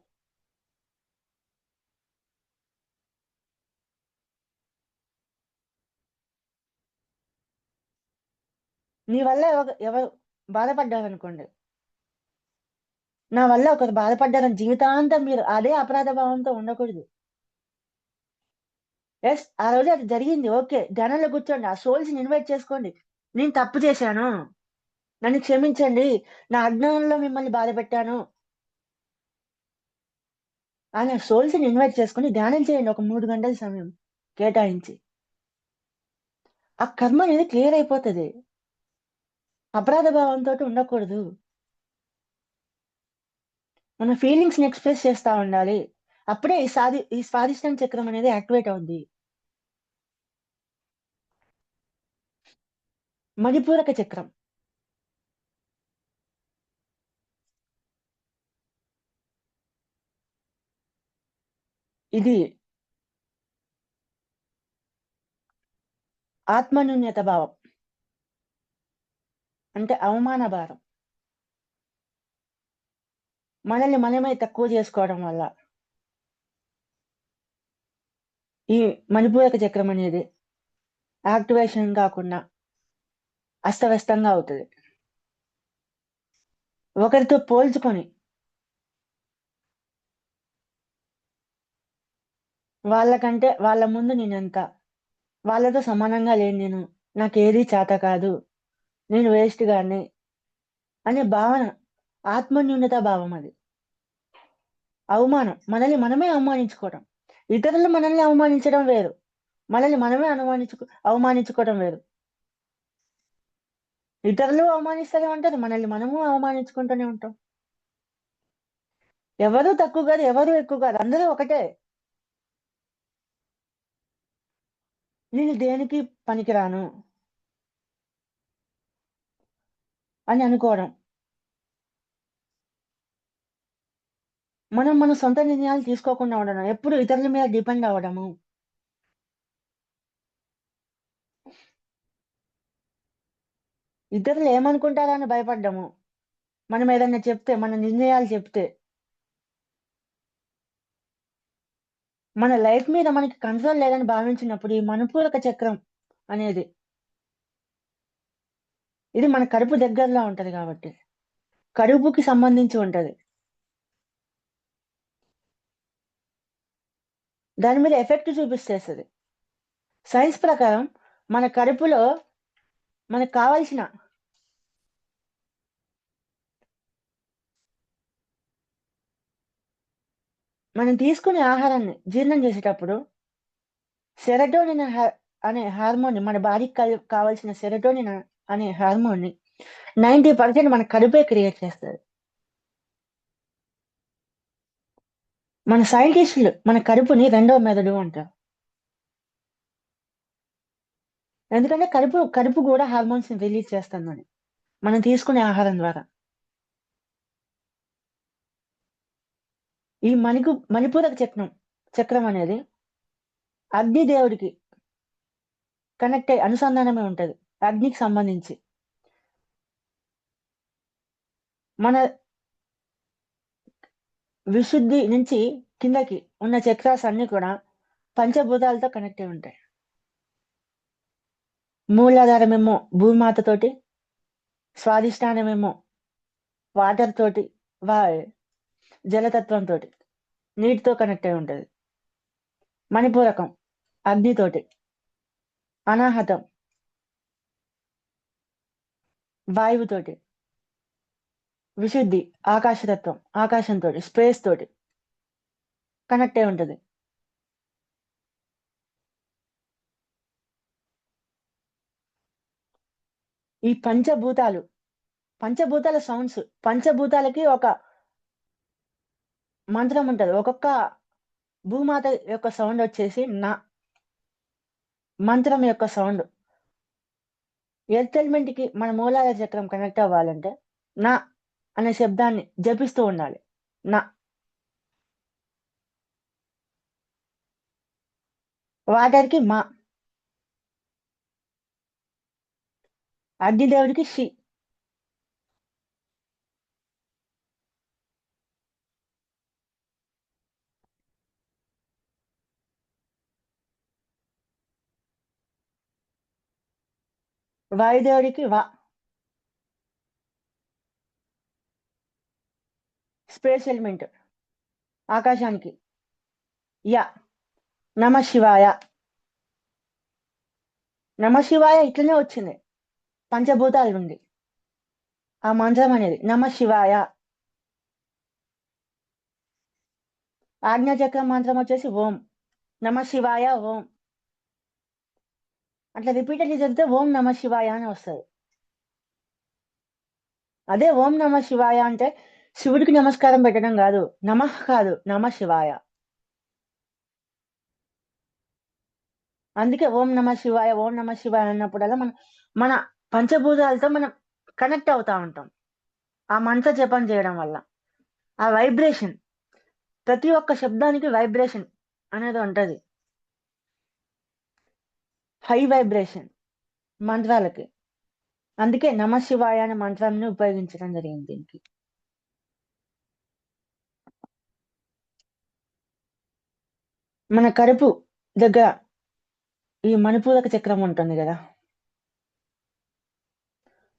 Speaker 1: నీ వల్ల ఎవరు బాధపడ్డారనుకోండి, నా వల్ల ఒకరు బాధపడ్డారని జీవితాంతం మీరు అదే అపరాధ భావంతో ఉండకూడదు. ఎస్, ఆ రోజు అది జరిగింది, ఓకే, ధ్యానంలో కూర్చోండి, ఆ సోల్స్ ని ఇన్వైట్ చేసుకోండి. నేను తప్పు చేశాను, నన్ను క్షమించండి, నా అజ్ఞానంలో మిమ్మల్ని బాధ పెట్టాను అని సోల్స్ ని ఇన్వైట్ చేసుకుని ధ్యానం చేయండి ఒక 3 గంటల సమయం కేటాయించి. ఆ కర్మ అనేది క్లియర్ అయిపోతుంది. అపరాధ భావంతో ఉండకూడదు. మన ఫీలింగ్స్ ని ఎక్స్ప్రెస్ చేస్తా ఉండాలి. అప్పుడే ఈ స్వాదిష్టం చక్రం అనేది యాక్టివేట్ అవుద్ది. మణిపూరక చక్రం ఇది ఆత్మన్యూన్యత భావం, అంటే అవమాన భారం. మనల్ని మనమే తక్కువ చేసుకోవడం వల్ల ఈ మణిపూరక చక్రం అనేది యాక్టివేషన్ కాకుండా అస్తవ్యస్తంగా అవుతుంది. ఒకరితో పోల్చుకొని వాళ్ళకంటే వాళ్ళ ముందు నేనెంత, వాళ్ళతో సమానంగా లేను నేను, నాకేది చేత కాదు, నేను వేస్ట్ గాని అనే భావన ఆత్మన్యూనత భావం. అది అవమానం, మనల్ని మనమే అవమానించుకోవడం. ఇతరులు మనల్ని అవమానించడం వేరు, మనల్ని మనమే అవమానించుకోవడం వేరు. ఇతరులు అవమానిస్తూనే ఉంటారు, మనల్ని మనము అవమానించుకుంటూనే ఉంటాం. ఎవరు తక్కువ కాదు, ఎవరు ఎక్కువ కాదు, అందరూ ఒకటే. నేను దేనికి పనికిరాను అని అనుకోవడం. మనం మన సొంత నిర్ణయాలు తీసుకోకుండా ఉండడం, ఎప్పుడు ఇతరుల మీద డిపెండ్ అవ్వడము. ఇతరులు ఏమనుకుంటారని భయపడ్డము. మనం ఏదైనా చెప్తే, మన నిర్ణయాలు చెప్తే మన లైఫ్ మీద మనకి కంట్రోల్ లేదని భావించినప్పుడు ఈ మణిపూరక చక్రం అనేది, ఇది మన కడుపు దగ్గరలో ఉంటది కాబట్టి కడుపుకి సంబంధించి ఉంటది. దాని మీద ఎఫెక్ట్ చూపిస్తేస్తుంది. సైన్స్ ప్రకారం మన కడుపులో మనకు కావాల్సిన మనం తీసుకునే ఆహారాన్ని జీర్ణం చేసేటప్పుడు సెరటోనిన్ అనే హార్మోన్, మన బాడీకి కావాల్సిన సెరటోనిన్ అనే హార్మోన్ ని 90% మన కడుపే క్రియేట్ చేస్తుంది. మన సైంటిస్టులు మన కడుపుని రెండవ మెదడు అంటారు. ఎందుకంటే కడుపు కూడా హార్మోన్స్ ని రిలీజ్ చేస్తుందని మనం తీసుకునే ఆహారం ద్వారా. ఈ మణిపూరక చక్రం అనేది అగ్ని దేవుడికి కనెక్ట్ అయ్యి అనుసంధానమే ఉంటది. అగ్నికి సంబంధించి మన విశుద్ధి నుంచి కిందకి ఉన్న చక్రాస్ అన్ని కూడా పంచభూతాలతో కనెక్ట్ అయి ఉంటాయి. మూలాధారమేమో భూమాతతోటి, స్వాధిష్టానమేమో వాటర్ తోటి, జలతత్వంతో నీటితో కనెక్ట్ అయి ఉంటది. మణిపూరకం అగ్నితోటి, అనాహతం వాయువుతోటి, విశుద్ధి ఆకాశతత్వం ఆకాశంతో స్పేస్ తోటి కనెక్ట్ అయి ఉంటది. ఈ పంచభూతాల సౌండ్స్, పంచభూతాలకి ఒక మంత్రం ఉంటది. ఒక్కొక్క భూమాత యొక్క సౌండ్ వచ్చేసి నా మంత్రం యొక్క సౌండ్. ఎర్త్ ఎలిమెంట్ కి మన మూలాధార చక్రం కనెక్ట్ అవ్వాలంటే నా అనే శబ్దాన్ని జపిస్తూ ఉండాలి. నా వాటర్ కి మా, అగ్నిదేవుడికి షి, వాయుదేవుడికి వా, స్పేస్ ఎలిమెంట్ ఆకాశానికి యా. నమ శివాయ. నమ శివాయ ఇట్లనే వచ్చింది పంచభూతాల నుండి ఆ మంత్రం అనేది నమ శివాయ. ఆజ్ఞాచక్రం మంత్రం వచ్చేసి ఓం నమ శివాయ ఓం. అట్లా రిపీటెడ్లీ చెప్తే ఓం నమ శివాయ అని వస్తుంది. అదే ఓం నమ శివాయ అంటే శివుడికి నమస్కారం పెట్టడం కాదు, నమః కాదు, నమ శివాయ. అందుకే ఓం నమ శివాయ అన్నప్పుడల్లా మన పంచభూతాలతో మనం కనెక్ట్ అవుతా ఉంటాం ఆ మంత్ర జపం చేయడం వల్ల. ఆ వైబ్రేషన్, ప్రతి ఒక్క శబ్దానికి వైబ్రేషన్ అనేది ఉంటది. హై వైబ్రేషన్ మంత్రాలకి. అందుకే నమ శివాయ అనే మంత్రాన్ని ఉపయోగించడం జరిగింది దీనికి. మన కడుపు దగ్గర ఈ మణిపూరక చక్రం ఉంటుంది కదా,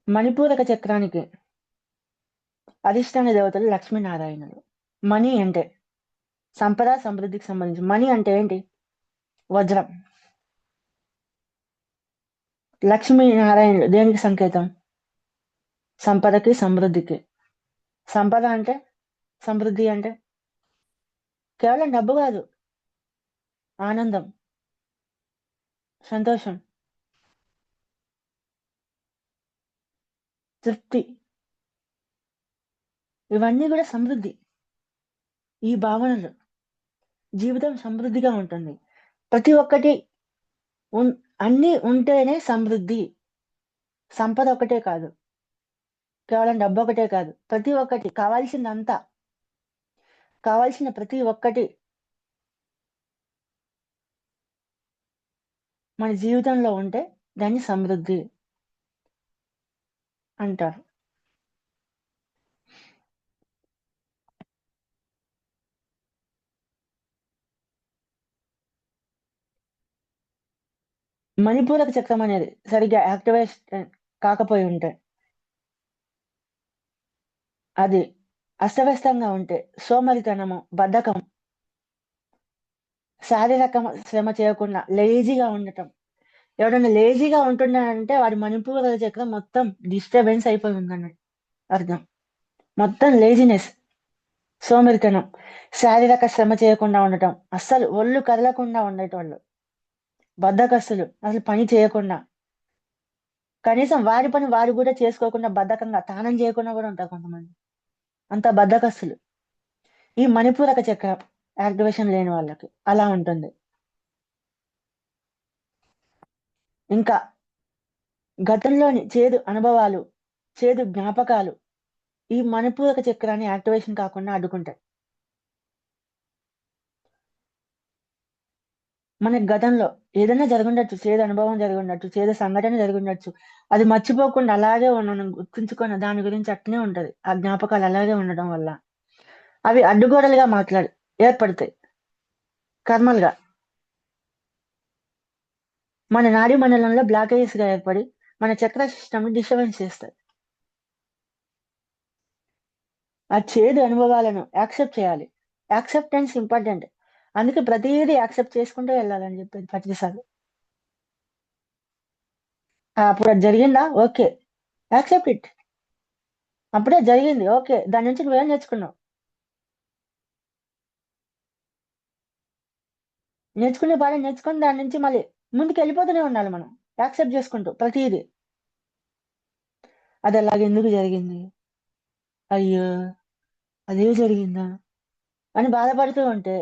Speaker 1: మణిపూరక చక్రానికి అధిష్టాన దేవతలు లక్ష్మీనారాయణులు. మణి అంటే సంపద సమృద్ధికి సంబంధించి. మణి అంటే ఏంటి? వజ్రం. లక్ష్మీనారాయణుడు దేనికి సంకేతం? సంపదకి సమృద్ధికి. సంపద అంటే, సమృద్ధి అంటే కేవలం డబ్బు కాదు, ఆనందం, సంతోషం, తృప్తి, ఇవన్నీ కూడా సమృద్ధి. ఈ భావనలు జీవితం సమృద్ధిగా ఉంటుంది. ప్రతి ఒక్కటి అన్ని ఉంటేనే సమృద్ధి. సంపద ఒకటే కాదు, కేవలం డబ్బు ఒకటే కాదు, ప్రతి ఒక్కటి కావాల్సిందంతా, కావాల్సిన ప్రతి ఒక్కటి మన జీవితంలో ఉంటే దాన్ని సమృద్ధి అంటారు. మణిపూరక చక్రం అనేది సరిగ్గా యాక్టివేట్ కాకపోయి ఉంటే, అది అస్తవ్యస్తంగా ఉంటే సోమరితనము, బద్ధకం, శారీరక శ్రమ చేయకుండా లేజీగా ఉండటం. ఎవడన్నా లేజీగా ఉంటున్నాడంటే వాడి మణిపూరక చక్రం మొత్తం డిస్టర్బెన్స్ అయిపోయి ఉందన్నట్టు అర్థం. మొత్తం లేజినెస్, సోమరితనం, శారీరక శ్రమ చేయకుండా ఉండటం, అస్సలు ఒళ్ళు కదలకుండా ఉండేటోళ్ళు, బద్ధకస్తులు, అసలు పని చేయకుండా. కనీసం వారి పని వారు కూడా చేసుకోకుండా బద్ధకంగా తానం చేయకుండా కూడా ఉంటారు కొంతమంది. అంత బద్ధకస్తులు ఈ మణిపూరక చక్రం యాక్టివేషన్ లేని వాళ్ళకి అలా ఉంటుంది. ఇంకా గతంలోని చేదు అనుభవాలు, చేదు జ్ఞాపకాలు ఈ మణిపూరక చక్రాన్ని యాక్టివేషన్ కాకుండా అడ్డుకుంటాయి. మనకి గతంలో ఏదైనా జరుగుండొచ్చు, చేదు అనుభవం జరిగుండొచ్చు, చేదు సంఘటన జరిగుండొచ్చు. అది మర్చిపోకుండా అలాగే మనం గుర్తుంచుకొని దాని గురించి అట్నే ఉంటది. ఆ జ్ఞాపకాలు అలాగే ఉండడం వల్ల అవి అడ్డుగోడలుగా ఏర్పడతాయి కర్మలుగా. మన నాడీ మండలంలో బ్లాకేజెస్ గా ఏర్పడి మన చక్ర సిస్టమ్ ని డిస్టర్బెన్స్ చేస్తాయి. ఆ చేదు అనుభవాలను యాక్సెప్ట్ చేయాలి. Acceptance important. అందుకే ప్రతిదీ యాక్సెప్ట్ చేసుకుంటూ వెళ్ళాలని చెప్పేది ప్రతిసారి. అప్పుడు అది జరిగిందా, ఓకే, యాక్సెప్ట్ ఇట్. అప్పుడే జరిగింది, ఓకే, దాని నుంచి నువ్వేం నేర్చుకున్నావు? నేర్చుకునే బాగా నేర్చుకుని దాని నుంచి మళ్ళీ ముందుకు వెళ్ళిపోతూనే ఉండాలి మనం, యాక్సెప్ట్ చేసుకుంటూ ప్రతిదీ. అది అలాగే ఎందుకు జరిగింది, అయ్యో అదే జరిగిందా అని బాధపడుతూ ఉంటే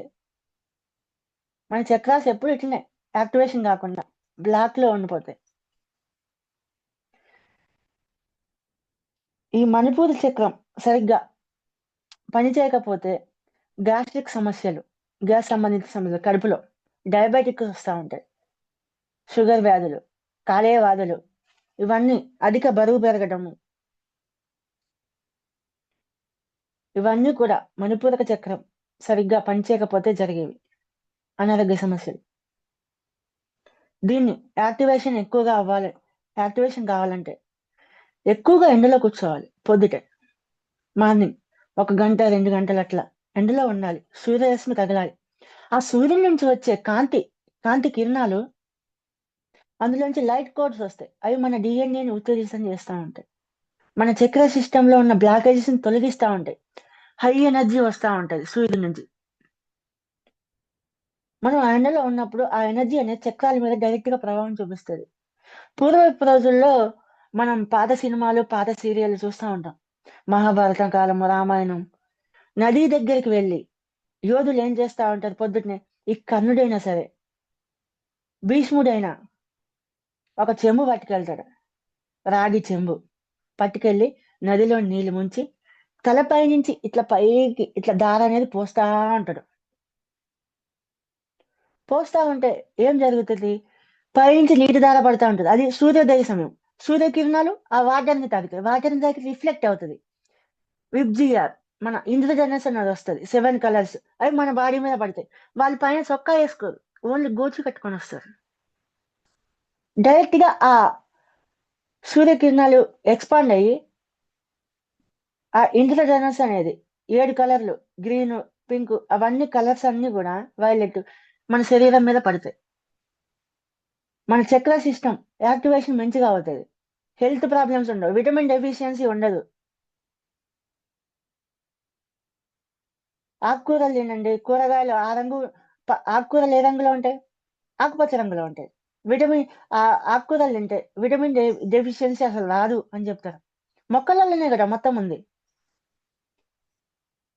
Speaker 1: మన చక్రాస్ ఎప్పుడు ఇట్లనే యాక్టివేషన్ కాకుండా బ్లాక్ లో ఉండిపోతాయి. ఈ మణిపూర్ చక్రం సరిగ్గా పని చేయకపోతే గ్యాస్ట్రిక్ సమస్యలు, గ్యాస్ సంబంధిత సమస్యలు, కడుపులో డయాబెటిక్ వస్తూ ఉంటాయి, షుగర్ వ్యాధులు, కాలేయ వ్యాధులు, ఇవన్నీ అధిక బరువు పెరగడము, ఇవన్నీ కూడా మణిపూరక చక్రం సరిగ్గా పనిచేయకపోతే జరిగేవి అనారోగ్య సమస్యలు. దీన్ని యాక్టివేషన్ కావాలంటే ఎక్కువగా ఎండలో కూర్చోవాలి. పొద్దుటే మార్నింగ్ 1 గంట 2 గంటలు అట్లా ఎండలో ఉండాలి. సూర్యరశ్మి తగలాలి. ఆ సూర్యుడి నుంచి వచ్చే కాంతి కిరణాలు, అందులోంచి లైట్ కోడ్స్ వస్తాయి. అవి మన డిఎన్ఏని ఉత్తేజితం చేస్తూ ఉంటాయి. మన చక్ర సిస్టమ్ లో ఉన్న బ్లాకేజెస్ ని తొలగిస్తూ ఉంటాయి. హై ఎనర్జీ వస్తూ ఉంటది సూర్యుడి నుంచి. మనం ఆ ఎండలో ఉన్నప్పుడు ఆ ఎనర్జీ అనేది చక్రాల మీద డైరెక్ట్ గా ప్రభావం చూపిస్తుంది. పూర్వపు రోజుల్లో మనం పాత సినిమాలు, పాత సీరియల్ చూస్తూ ఉంటాం. మహాభారతం కాలం, రామాయణం. నది దగ్గరికి వెళ్ళి యోధులు ఏం చేస్తా ఉంటారు పొద్దున్నే, ఈ కర్ణుడైనా సరే, భీష్ముడైనా ఒక చెంబు పట్టుకెళ్తాడు, రాగి చెంబు పట్టుకెళ్ళి నదిలో నీళ్లు ముంచి తలపై నుంచి ఇట్లా పైకి ఇట్లా దార అనేది పోస్తా ఉంటే ఏం జరుగుతుంది, పైనుంచి నీటి దార పడతా ఉంటుంది. అది సూర్యోదయ సమయం. సూర్యకిరణాలు ఆ వాటర్ని తాకుతాయి. వాటర్ని తాకి రిఫ్లెక్ట్ అవుతుంది. విబ్జిఆర్, మన ఇంద్రధనస్సు అన్నది వస్తుంది. 7 కలర్స్ అవి మన బాడీ మీద పడతాయి. వాళ్ళు పైన చొక్కా వేసుకోరు, ఓన్లీ గోచి కట్టుకొని వస్తారు. డైరెక్ట్ గా ఆ సూర్యకిరణాలు ఎక్స్పాండ్ అయ్యి ఆ ఇంద్రధనస్సు అనేది 7 కలర్లు, గ్రీన్, పింక్, అవన్నీ కలర్స్ అన్ని కూడా వైలెట్ మన శరీరం మీద పడతాయి. మన చక్ర సిస్టమ్ యాక్టివేషన్ మంచిగా అవుతుంది. హెల్త్ ప్రాబ్లమ్స్ ఉండవు, విటమిన్ డెఫిషియన్సీ ఉండదు. ఆకుకూరలు తినండి, కూరగాయలు ఆ రంగు, ఆకుకూరలు ఏ రంగులో ఉంటాయి, ఆకుపచ్చ రంగులో ఉంటాయి. విటమిన్ ఆ ఆకుకూరలు తింటే విటమిన్ డెఫిషియన్సీ అసలు రాదు అని చెప్తారు. మొక్కలలోనే కదా మొత్తం ఉంది.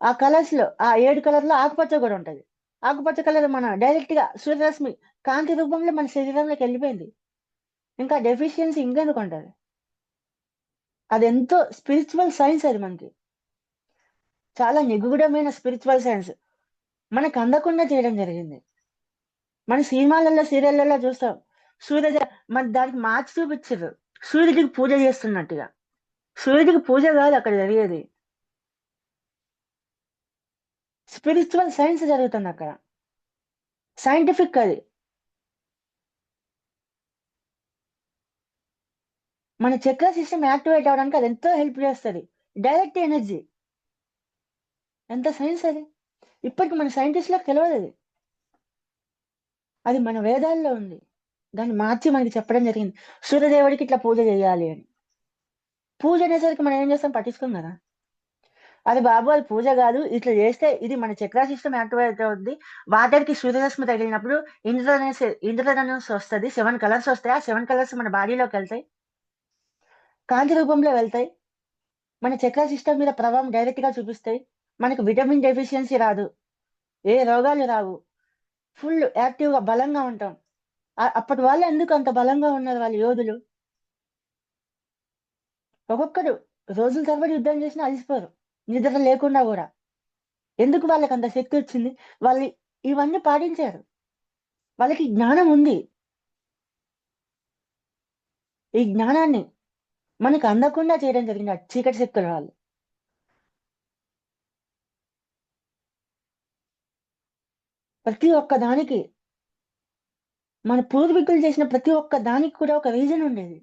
Speaker 1: ఆ కలర్స్ లో ఆ 7 కలర్లో ఆకుపచ్చ కూడా ఉంటది. ఆకుపచ్చ కలర్ మన డైరెక్ట్ గా సూర్యరశ్మి కాంతి రూపంలో మన శరీరంలోకి వెళ్ళిపోయింది. ఇంకా డెఫిషియన్సీ ఇంకెందుకు ఉంటది. అది ఎంతో స్పిరిచువల్ సైన్స్, అది మనకి చాలా నిగూఢమైన స్పిరిచువల్ సైన్స్ మనకు అందకుండా చేయడం జరిగింది. మన సినిమాలలో, సీరియళ్లలో చూస్తాం, సూర్య మన దానికి మార్చి చూపించారు, సూర్యుడికి పూజ చేస్తున్నట్టుగా. సూర్యుడికి పూజ కాదు అక్కడ జరిగేది, స్పిరిచువల్ సైన్స్ జరుగుతుంది అక్కడ, సైంటిఫిక్ అది. మన చక్ర సిస్టమ్ యాక్టివేట్ అవడానికి అది ఎంతో హెల్ప్ చేస్తుంది. డైరెక్ట్ ఎనర్జీ, ఎంత సైన్స్ అది. ఇప్పటికి మన సైంటిస్టులకు తెలియదు అది. అది మన వేదాల్లో ఉంది. దాన్ని మార్చి మనకి చెప్పడం జరిగింది, సూర్యదేవుడికి ఇట్లా పూజ చేయాలి అని. పూజ అనేసరికి మనం ఏం చేస్తాం, పట్టించుకోం కదా. అది బాబు అది పూజ కాదు, ఇట్లా చేస్తే ఇది మన చక్ర సిస్టమ్ యాక్టివేట్ అవుతుంది. వాటర్ కి సూర్యరశ్మి తగిలినప్పుడు ఇంద్రధనస్సు వస్తుంది, 7 కలర్స్ వస్తాయి. ఆ 7 కలర్స్ మన బాడీలోకి వెళ్తాయి. కాంతి రూపంలో వెళ్తాయి. మన చక్ర సిస్టమ్ మీద ప్రభావం డైరెక్ట్ గా చూపిస్తాయి. మనకు విటమిన్ డెఫిషియన్సీ రాదు, ఏ రోగాలు రావు, ఫుల్ యాక్టివ్ గా బలంగా ఉంటాం. అప్పటి వాళ్ళు ఎందుకు అంత బలంగా ఉన్నారు వాళ్ళ యోధులు? ఒక్కొక్కరు రోజుల తరబడి యుద్ధం చేసినా అలసిపోరు, నిద్ర లేకుండా కూడా. ఎందుకు వాళ్ళకి అంత శక్తి వచ్చింది? వాళ్ళు ఇవన్నీ పాటించారు. వాళ్ళకి జ్ఞానం ఉంది. ఈ జ్ఞానాన్ని మనకు అందకుండా చేయడం జరిగింది ఆ చీకటి శక్తుల వాళ్ళు. ప్రతి ఒక్క దానికి, మన పూర్వీకులు చేసిన ప్రతి ఒక్క దానికి కూడా ఒక రీజన్ ఉండేది.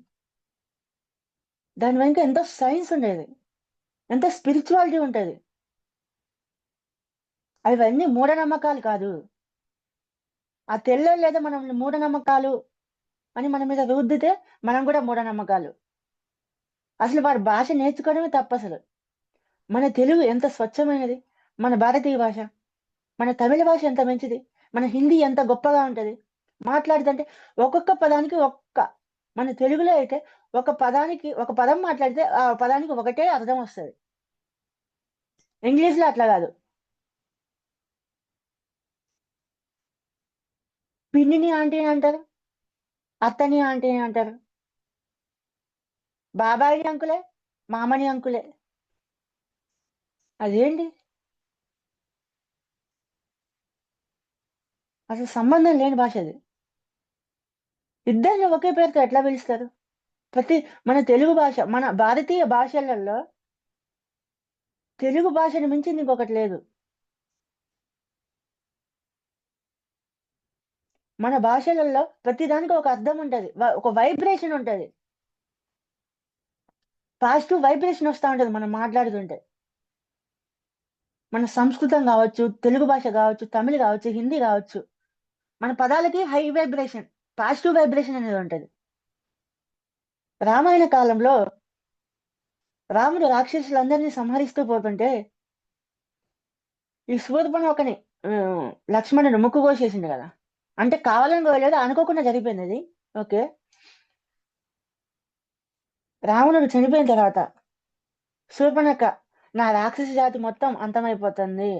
Speaker 1: దాని వెనుక ఎంతో సైన్స్ ఉండేది, ఎంతో స్పిరిచువాలిటీ ఉంటది. అవన్నీ మూఢనమ్మకాలు కాదు. ఆ తెల్లోళ్ళు లేదా మనం మూఢనమ్మకాలు అని మన మీద రుద్దితే మనం కూడా మూఢనమ్మకాలు. అసలు వారి భాష నేర్చుకోవడమే తప్పు అసలు. మన తెలుగు ఎంత స్వచ్ఛమైనది, మన భారతీయ భాష, మన తమిళ భాష ఎంత మంచిది, మన హిందీ ఎంత గొప్పగా ఉంటది. మాట్లాడుతుంటే ఒక్కొక్క పదానికి మన తెలుగులో అయితే ఒక పదానికి ఒక పదం మాట్లాడితే ఆ పదానికి ఒకటే అర్థం వస్తుంది. ఇంగ్లీష్ లో అట్లా కాదు. పిన్నిని ఆంటీ అంటారు, అత్తని ఆంటీ అంటారు, బాబాయి అంకులే, మామని అంకులే. అదేంటి? అసలు సంబంధం లేని భాష అది. ఇద్దరిని ఒకే పేరుతో ఎట్లా పిలుస్తారు? ప్రతి మన తెలుగు భాష, మన భారతీయ భాషలలో తెలుగు భాషను మించింది ఇంకొకటి లేదు. మన భాషలలో ప్రతి దానికి ఒక అర్థం ఉంటది, ఒక వైబ్రేషన్ ఉంటది, పాజిటివ్ వైబ్రేషన్ వస్తూ ఉంటది మనం మాట్లాడుతుంటే. మన సంస్కృతం కావచ్చు, తెలుగు భాష కావచ్చు, తమిళ్ కావచ్చు, హిందీ కావచ్చు, మన పదాలకి హై వైబ్రేషన్, పాజిటివ్ వైబ్రేషన్ అనేది ఉంటది. రామాయణ కాలంలో రాముడు రాక్షసులందరినీ సంహరిస్తూ పోతుంటే ఈ శూర్పణఖని ఆ, లక్ష్మణుడు ముక్కు కోసేసిండు కదా. అంటే కావాలని కోయలేదు, అనుకోకుండా జరిగిపోయింది అది. ఓకే. రావణుడు చనిపోయిన తర్వాత శూర్పణఖ నా రాక్షస జాతి మొత్తం అంతమైపోతుంది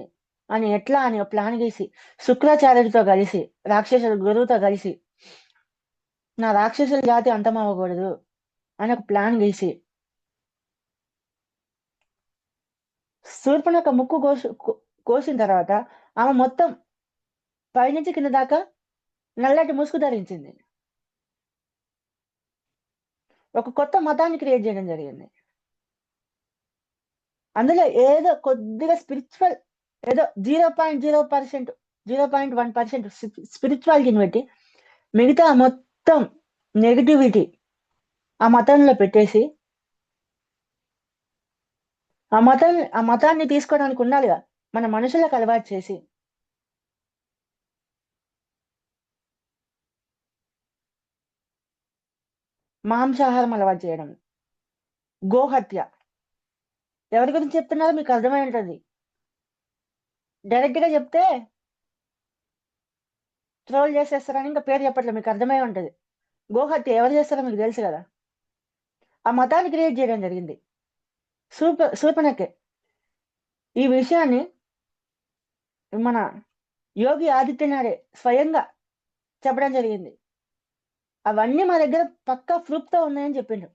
Speaker 1: అని ఎట్లా అని ఒక ప్లాన్ గీసి శుక్రాచార్యుడితో కలిసి, రాక్షసుల గురువుతో కలిసి, నా రాక్షసుల జాతి అంతమవ్వకూడదు అని ఒక ప్లాన్ గీసి శూర్పణఖ ముక్కు కోసిన తర్వాత ఆమె మొత్తం పైనుంచి కింద దాకా నల్లటి ముసుగు ధరించింది. ఒక కొత్త మతాన్ని క్రియేట్ చేయడం జరిగింది. అందులో ఏదో కొద్దిగా స్పిరిచువల్, ఏదో 0.0%, 0.1% స్పిరిచువాలిటీని పెట్టి మిగతా మొత్తం నెగిటివిటీ ఆ మతంలో పెట్టేసి, ఆ మతాన్ని తీసుకోవడానికి ఉండాలిగా మన మనుషులకు అలవాటు చేసి మాంసాహారం అలవాటు చేయడం, గోహత్య. ఎవరి గురించి చెప్తున్నారో మీకు అర్థమై ఉంటుంది. డైరెక్ట్ గా చెప్తే ట్రోల్ చేసేస్తారని ఇంకా పేరు చెప్పట్లేదు, మీకు అర్థమై ఉంటది. గోహత్య ఎవరు చేస్తారో మీకు తెలుసు కదా. ఆ మతాన్ని క్రియేట్ చేయడం జరిగింది శూర్పణఖే. ఈ విషయాన్ని మన యోగి ఆదిత్యనాథే స్వయంగా చెప్పడం జరిగింది. అవన్నీ మా దగ్గర పక్కా ప్రూఫ్ తో ఉన్నాయని చెప్పిండు.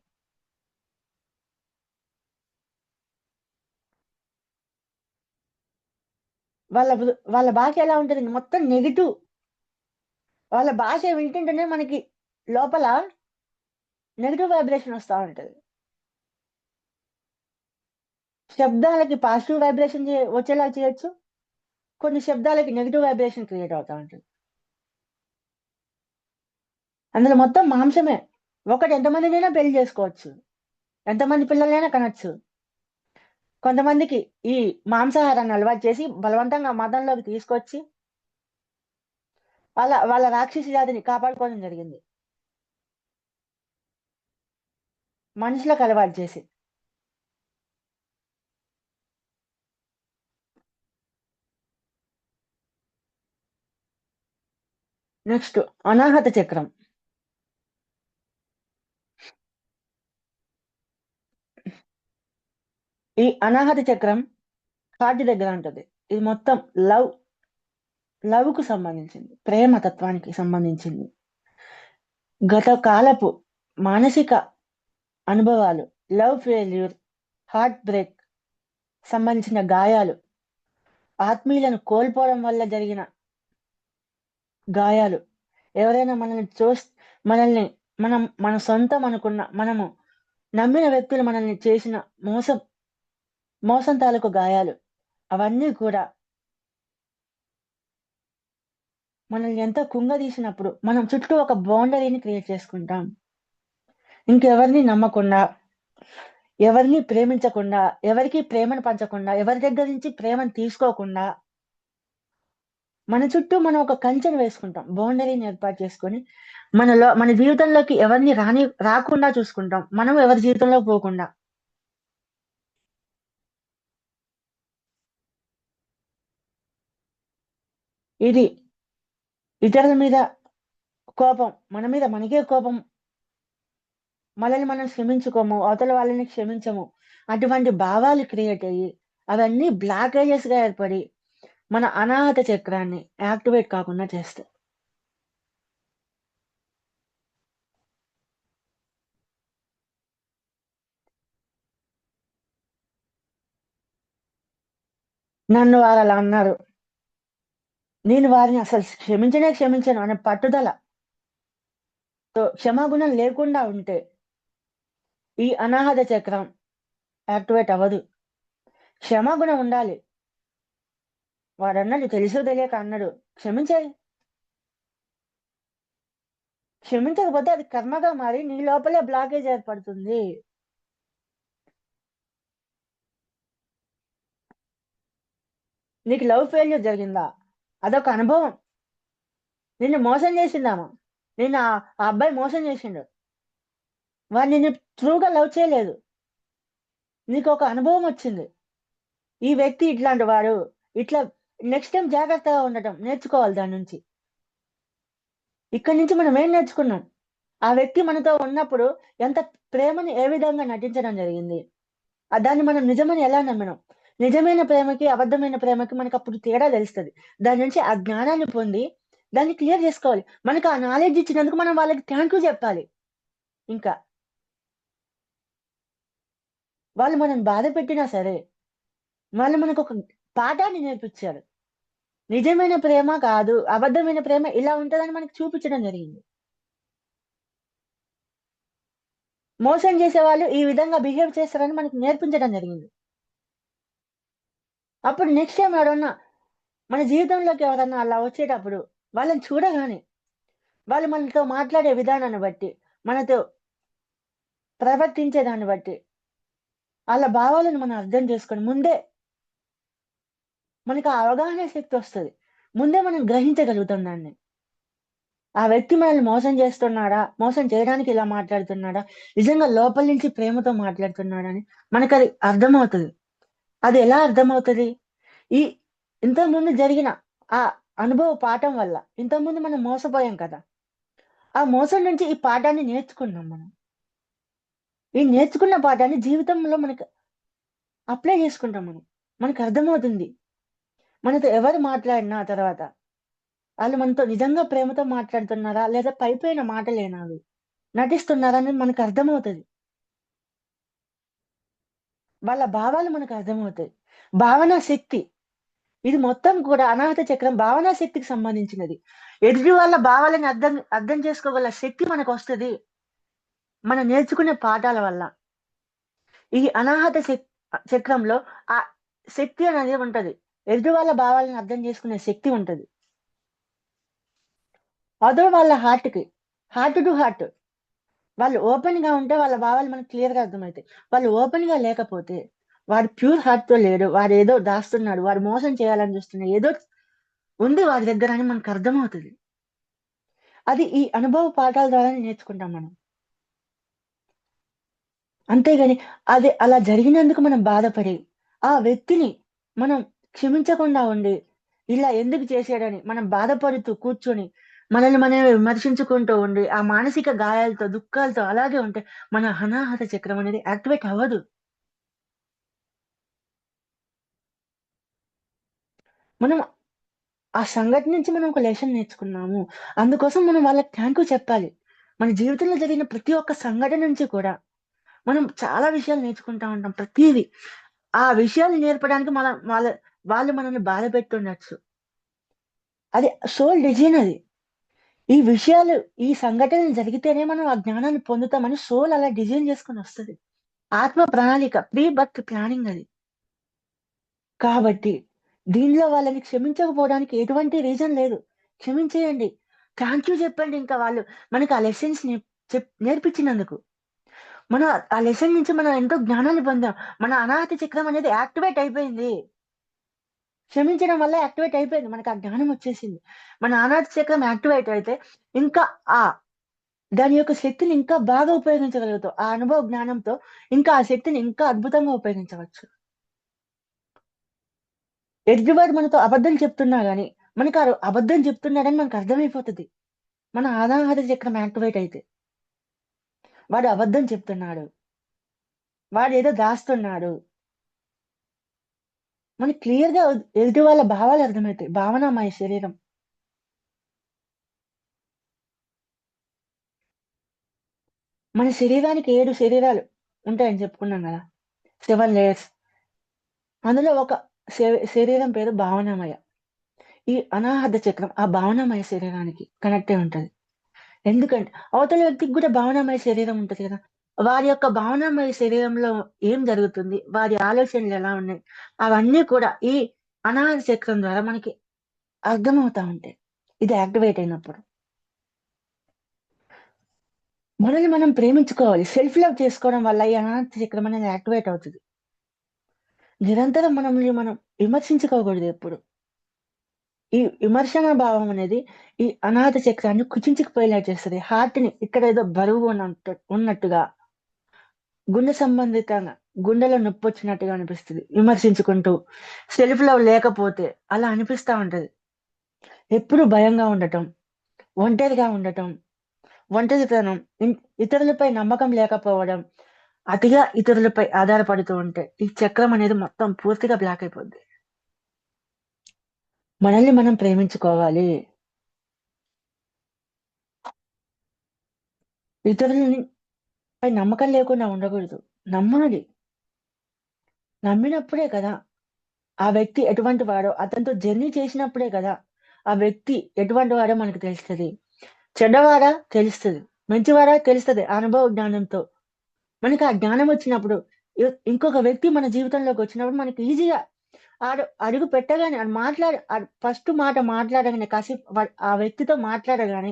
Speaker 1: వాళ్ళ భాష ఎలా ఉంటుంది, మొత్తం నెగిటివ్. వాళ్ళ భాష వింటుంటేనే మనకి లోపల నెగిటివ్ వైబ్రేషన్ వస్తూ ఉంటది. శబ్దాలకి పాజిటివ్ వైబ్రేషన్ వచ్చేలా చేయొచ్చు, కొన్ని శబ్దాలకి నెగిటివ్ వైబ్రేషన్ క్రియేట్ అవుతా ఉంటుంది. అందులో మొత్తం మాంసమే. ఒకటి ఎంతమందినైనా పెళ్లి చేసుకోవచ్చు, ఎంతమంది పిల్లలైనా కనొచ్చు. కొంతమందికి ఈ మాంసాహారాన్ని అలవాటు చేసి బలవంతంగా మతంలోకి తీసుకొచ్చి వాళ్ళ రాక్షసి జాతిని కాపాడుకోవడం జరిగింది, మనుషులకు అలవాటు చేసి. నెక్స్ట్ అనాహత చక్రం. ఈ అనాహత చక్రం హార్ట్ దగ్గర ఉంటది. ఇది మొత్తం లవ్ లవ్ కు సంబంధించింది, ప్రేమ తత్వానికి సంబంధించింది. గత కాలపు మానసిక అనుభవాలు, లవ్ ఫెయిల్యూర్, హార్ట్ బ్రేక్ సంబంధించిన గాయాలు, ఆత్మీయులను కోల్పోవడం వల్ల జరిగిన గాయాలు, ఎవరైనా మనల్ని మనల్ని మన సొంతం అనుకున్న, మనము నమ్మిన వ్యక్తులు మనల్ని చేసిన మోసం తాలూకు గాయాలు, అవన్నీ కూడా మనల్ని ఎంతో కుంగదీసినప్పుడు మనం చుట్టూ ఒక బౌండరీని క్రియేట్ చేసుకుంటాం. ఇంకెవరిని నమ్మకుండా, ఎవరిని ప్రేమించకుండా, ఎవరికి ప్రేమను పంచకుండా, ఎవరి దగ్గర నుంచి ప్రేమను తీసుకోకుండా, మన చుట్టూ మనం ఒక కంచెను వేసుకుంటాం. బౌండరీని ఏర్పాటు చేసుకొని, మన జీవితంలోకి ఎవరిని రాకుండా చూసుకుంటాం. మనం ఎవరి జీవితంలోకి పోకుండా. ఇది ఇతరుల మీద కోపం, మన మీద మనకే కోపం, మనల్ని మనం క్షమించుకోము, అవతల వాళ్ళని క్షమించము. అటువంటి భావాలు క్రియేట్ అయ్యి, అవన్నీ బ్లాకేజెస్ గా ఏర్పడి మన అనాహత చక్రాన్ని యాక్టివేట్ కాకుండా చేస్తాయి. నన్ను వారు అలా అన్నారు, నేను వారిని అసలు క్షమించను అనే పట్టుదల, క్షమాగుణం లేకుండా ఉంటే ఈ అనాహత చక్రం యాక్టివేట్ అవ్వదు. క్షమాగుణం ఉండాలి. వాడన్నాడు, తెలుసో తెలియక అన్నాడు, క్షమించాలి. క్షమించకపోతే అది కర్మగా మారి నీ లోపలే బ్లాకేజ్ ఏర్పడుతుంది. నీకు లవ్ ఫెయిల్యూర్ జరిగిందా? అదొక అనుభవం. నిన్ను మోసం చేసిందామా? నిన్ను ఆ అబ్బాయి మోసం చేసిండు. వాడు నిన్ను ట్రూగా లవ్ చేయలేదు. నీకు ఒక అనుభవం వచ్చింది. ఈ వ్యక్తి ఇట్లాంటి వాడు, ఇట్లా నెక్స్ట్ టైం జాగ్రత్తగా ఉండటం నేర్చుకోవాలి దాని నుంచి. ఇక్కడి నుంచి మనం ఏం నేర్చుకున్నాం? ఆ వ్యక్తి మనతో ఉన్నప్పుడు ఎంత ప్రేమని ఏ విధంగా నటించడం జరిగింది, దాన్ని మనం నిజమని ఎలా నమ్మినాం. నిజమైన ప్రేమకి, అబద్ధమైన ప్రేమకి మనకు అప్పుడు తేడా తెలుస్తుంది. దాని నుంచి ఆ జ్ఞానాన్ని పొంది దాన్ని క్లియర్ చేసుకోవాలి. మనకు ఆ నాలెడ్జ్ ఇచ్చినందుకు మనం వాళ్ళకి థ్యాంక్ యూ చెప్పాలి. ఇంకా వాళ్ళు మనం బాధ పెట్టినా సరే, వాళ్ళు మనకు ఒక పాఠాన్ని నేర్పించారు. నిజమైన ప్రేమ కాదు, అబద్ధమైన ప్రేమ ఇలా ఉంటదని మనకు చూపించడం జరిగింది. మోసం చేసేవాళ్ళు ఈ విధంగా బిహేవ్ చేస్తారని మనకు నేర్పించడం జరిగింది. అప్పుడు నెక్స్ట్ టైం ఎవరన్నా మన జీవితంలోకి ఎవరన్నా అలా వచ్చేటప్పుడు వాళ్ళని చూడగానే, వాళ్ళు మనతో మాట్లాడే విధానాన్ని బట్టి, మనతో ప్రవర్తించే దాన్ని బట్టి, వాళ్ళ భావాలను మనం అర్థం చేసుకొని ముందే మనకు ఆ అవగాహన శక్తి వస్తది. ముందే మనం గ్రహించగలుగుతాం దాన్ని. ఆ వ్యక్తి మనల్ని మోసం చేస్తున్నాడా? మోసం చేయడానికి ఇలా మాట్లాడుతున్నాడా? నిజంగా లోపల నుంచి ప్రేమతో మాట్లాడుతున్నాడా అని మనకది అర్థమవుతది. అది ఎలా అర్థమవుతది? ఈ ఇంతకుముందు జరిగిన ఆ అనుభవ పాఠం వల్ల. ఇంతకుముందు మనం మోసపోయాం కదా! ఆ మోసం నుంచి ఈ పాఠాన్ని నేర్చుకున్నాం మనం. ఈ నేర్చుకున్న పాఠాన్ని జీవితంలో మనకు అప్లై చేసుకుంటాం మనం. మనకు అర్థమవుతుంది. మనతో ఎవరు మాట్లాడినా ఆ తర్వాత, ఆళ్ళు మనతో నిజంగా ప్రేమతో మాట్లాడుతున్నారా? లేదా పైపైన మాటలేనా అవి? నటిస్తున్నారా? అనేది మనకు అర్థమవుతది. వాళ్ళ భావాలు మనకు అర్థమవుతాయి. భావనా శక్తి. ఇది మొత్తం కూడా అనాహత చక్రం భావనా శక్తికి సంబంధించినది. ఎదుటి వాళ్ళ భావాలను అర్థం అర్థం చేసుకోగల శక్తి మనకొస్తది మనం నేర్చుకునే పాఠాల వల్ల. ఈ అనాహత చక్రంలో ఆ శక్తి అనేది ఉంటది. ఎదుటి వాళ్ళ భావాలను అర్థం చేసుకునే శక్తి ఉంటది. అదో వాళ్ళ హార్ట్ టు హార్ట్. వాళ్ళు ఓపెన్‌గా ఉంటే వాళ్ళ భావాలు మనకు క్లియర్‌గా అర్థమైతాయి. వాళ్ళు ఓపెన్‌గా లేకపోతే, వాడు ప్యూర్ హార్ట్‌తో లేడు, వాడేదో దాస్తున్నాడు, వాడు మోసం చేయాలని చూస్తున్నాడు, ఏదో ఉంది వాడి దగ్గర అని మనకు అర్థమవుతది. అది ఈ అనుభవ పాఠాల ద్వారానే నేర్చుకుంటాం మనం. అంతేగాని అది అలా జరిగినందుకు మనం బాధపడి, ఆ వ్యక్తిని మనం క్షమించకుండా ఉండి, ఇలా ఎందుకు చేశాడని మనం బాధపడుతూ కూర్చొని, మనల్ని మనమే విమర్శించుకుంటూ ఉండి, ఆ మానసిక గాయాలతో, దుఃఖాలతో అలాగే ఉంటే మన అనాహత చక్రం అనేది యాక్టివేట్ అవ్వదు. మనం ఆ సంఘటన నుంచి మనం ఒక లెసన్ నేర్చుకున్నాము. అందుకోసం మనం వాళ్ళకి థాంక్ యూ చెప్పాలి. మన జీవితంలో జరిగిన ప్రతి ఒక్క సంఘటన నుంచి కూడా మనం చాలా విషయాలు నేర్చుకుంటా ఉంటాం. ప్రతీది. ఆ విషయాలు నేర్పడానికి వాళ్ళు మనల్ని బాధపెట్టుండొచ్చు. అది సోల్ డిజైన్ అది. ఈ విషయాలు, ఈ సంఘటనలు జరిగితేనే మనం ఆ జ్ఞానాన్ని పొందుతామని సోల్ అలా డిజైన్ చేసుకొనొస్తది. ఆత్మ ప్రణాళిక, ప్రీ బర్త్ ప్లానింగ్ అది. కాబట్టి దీనిలో వాళ్ళని క్షమించకపోవడానికి ఎటువంటి రీజన్ లేదు. క్షమించేయండి. థాంక్ యూ చెప్పండి ఇంకా వాళ్ళు మనకు ఆ లెసన్స్ నేర్పించినందుకు. మనం ఆ లెసన్ నుంచి మనం ఎంతో జ్ఞానాన్ని పొందాం. మన అనాహత చక్రం అనేది యాక్టివేట్ అయిపోయింది. క్షమించడం వల్ల యాక్టివేట్ అయిపోయింది. మనకు ఆ జ్ఞానం వచ్చేసింది. మన అనాహత చక్రం యాక్టివేట్ అయితే ఇంకా ఆ దాని యొక్క శక్తిని ఇంకా బాగా ఉపయోగించగలుగుతాం. ఆ అనుభవ జ్ఞానంతో ఇంకా ఆ శక్తిని ఇంకా అద్భుతంగా ఉపయోగించవచ్చు. ఎదుటివాడు మనతో అబద్ధం చెప్తున్నా గాని, మనకు అబద్ధం చెప్తున్నాడని మనకు అర్థమైపోతది. మన అనాహత చక్రం యాక్టివేట్ అయితే. వాడు అబద్ధం చెప్తున్నాడు. వాడేదో దాస్తున్నాడు. మనకి క్లియర్‌గా ఎదుటి వాళ్ళ భావాలు అర్థమైతాయి. భావనామయ శరీరం. మన శరీరానికి 7 శరీరాలు ఉంటాయని చెప్పుకున్నాం గదా! 7 లేయర్స్. అందులో ఒక శరీరం పేరు భావనామయ. ఈ అనాహత చక్రం ఆ భావనామయ శరీరానికి కనెక్ట్ అయి ఉంటది. ఎందుకంటే అవతల వ్యక్తికి గూడా భావనామయ శరీరం ఉంటది గదా! వారి యొక్క భావనామయ శరీరంలో ఏం జరుగుతుంది? వారి ఆలోచనలు ఎలా ఉన్నాయి? అవన్నీ కూడా ఈ అనాహత చక్రం ద్వారా మనకి అర్థమవుతా ఉంటాయి. ఇది యాక్టివేట్ అయినప్పుడు. మనల్ని మనం ప్రేమించుకోవాలి. సెల్ఫ్ లవ్ చేసుకోవడం వల్ల ఈ అనాహత చక్రం అనేది యాక్టివేట్ అవుతది. నిరంతరం మనల్ని మనం విమర్శించుకోకూడదు ఎప్పుడు. ఈ విమర్శన భావం అనేది ఈ అనాహత చక్రాన్ని కుచించుకుపోయేలా చేస్తది. హార్ట్‌ని ఇక్కడేదో బరువు ఉన్నట్టుగా గుండె సంబంధితంగా గుండెలో నొప్పొచ్చినట్టుగా అనిపిస్తది. విమర్శించుకుంటూ సెల్ఫ్ లవ్ లేకపోతే అలా అనిపిస్తా ఉంటది. ఎప్పుడు భయంగా ఉండటం, ఒంటరిగా ఉండటం, ఒంటరితనం, ఇతరులపై నమ్మకం లేకపోవడం, అతిగా ఇతరులపై ఆధారపడుతూ ఉంటే ఈ చక్రం అనేది మొత్తం పూర్తిగా బ్లాక్ అయిపోద్ది. మనల్ని మనం ప్రేమించుకోవాలి. ఇతరులని పై నమ్మకం లేకుండా ఉండకూడదు. నమ్మాలి. నమ్మినప్పుడే కదా! ఆ వ్యక్తి ఎటువంటి వాడో అతనితో జర్నీ చేసినప్పుడే కదా! ఆ వ్యక్తి ఎటువంటి వాడో మనకు తెలుస్తది. చెడ్డవాడా తెలుస్తది. మంచివాడా తెలుస్తది. ఆ అనుభవ జ్ఞానంతో. మనకి ఆ జ్ఞానం వచ్చినప్పుడు ఇంకొక వ్యక్తి మన జీవితంలోకొచ్చినప్పుడు మనకి ఈజీగా అడుగు పెట్టగానే ఫస్ట్ మాట మాట్లాడగానే కాసేపు ఆ వ్యక్తితో మాట్లాడగానే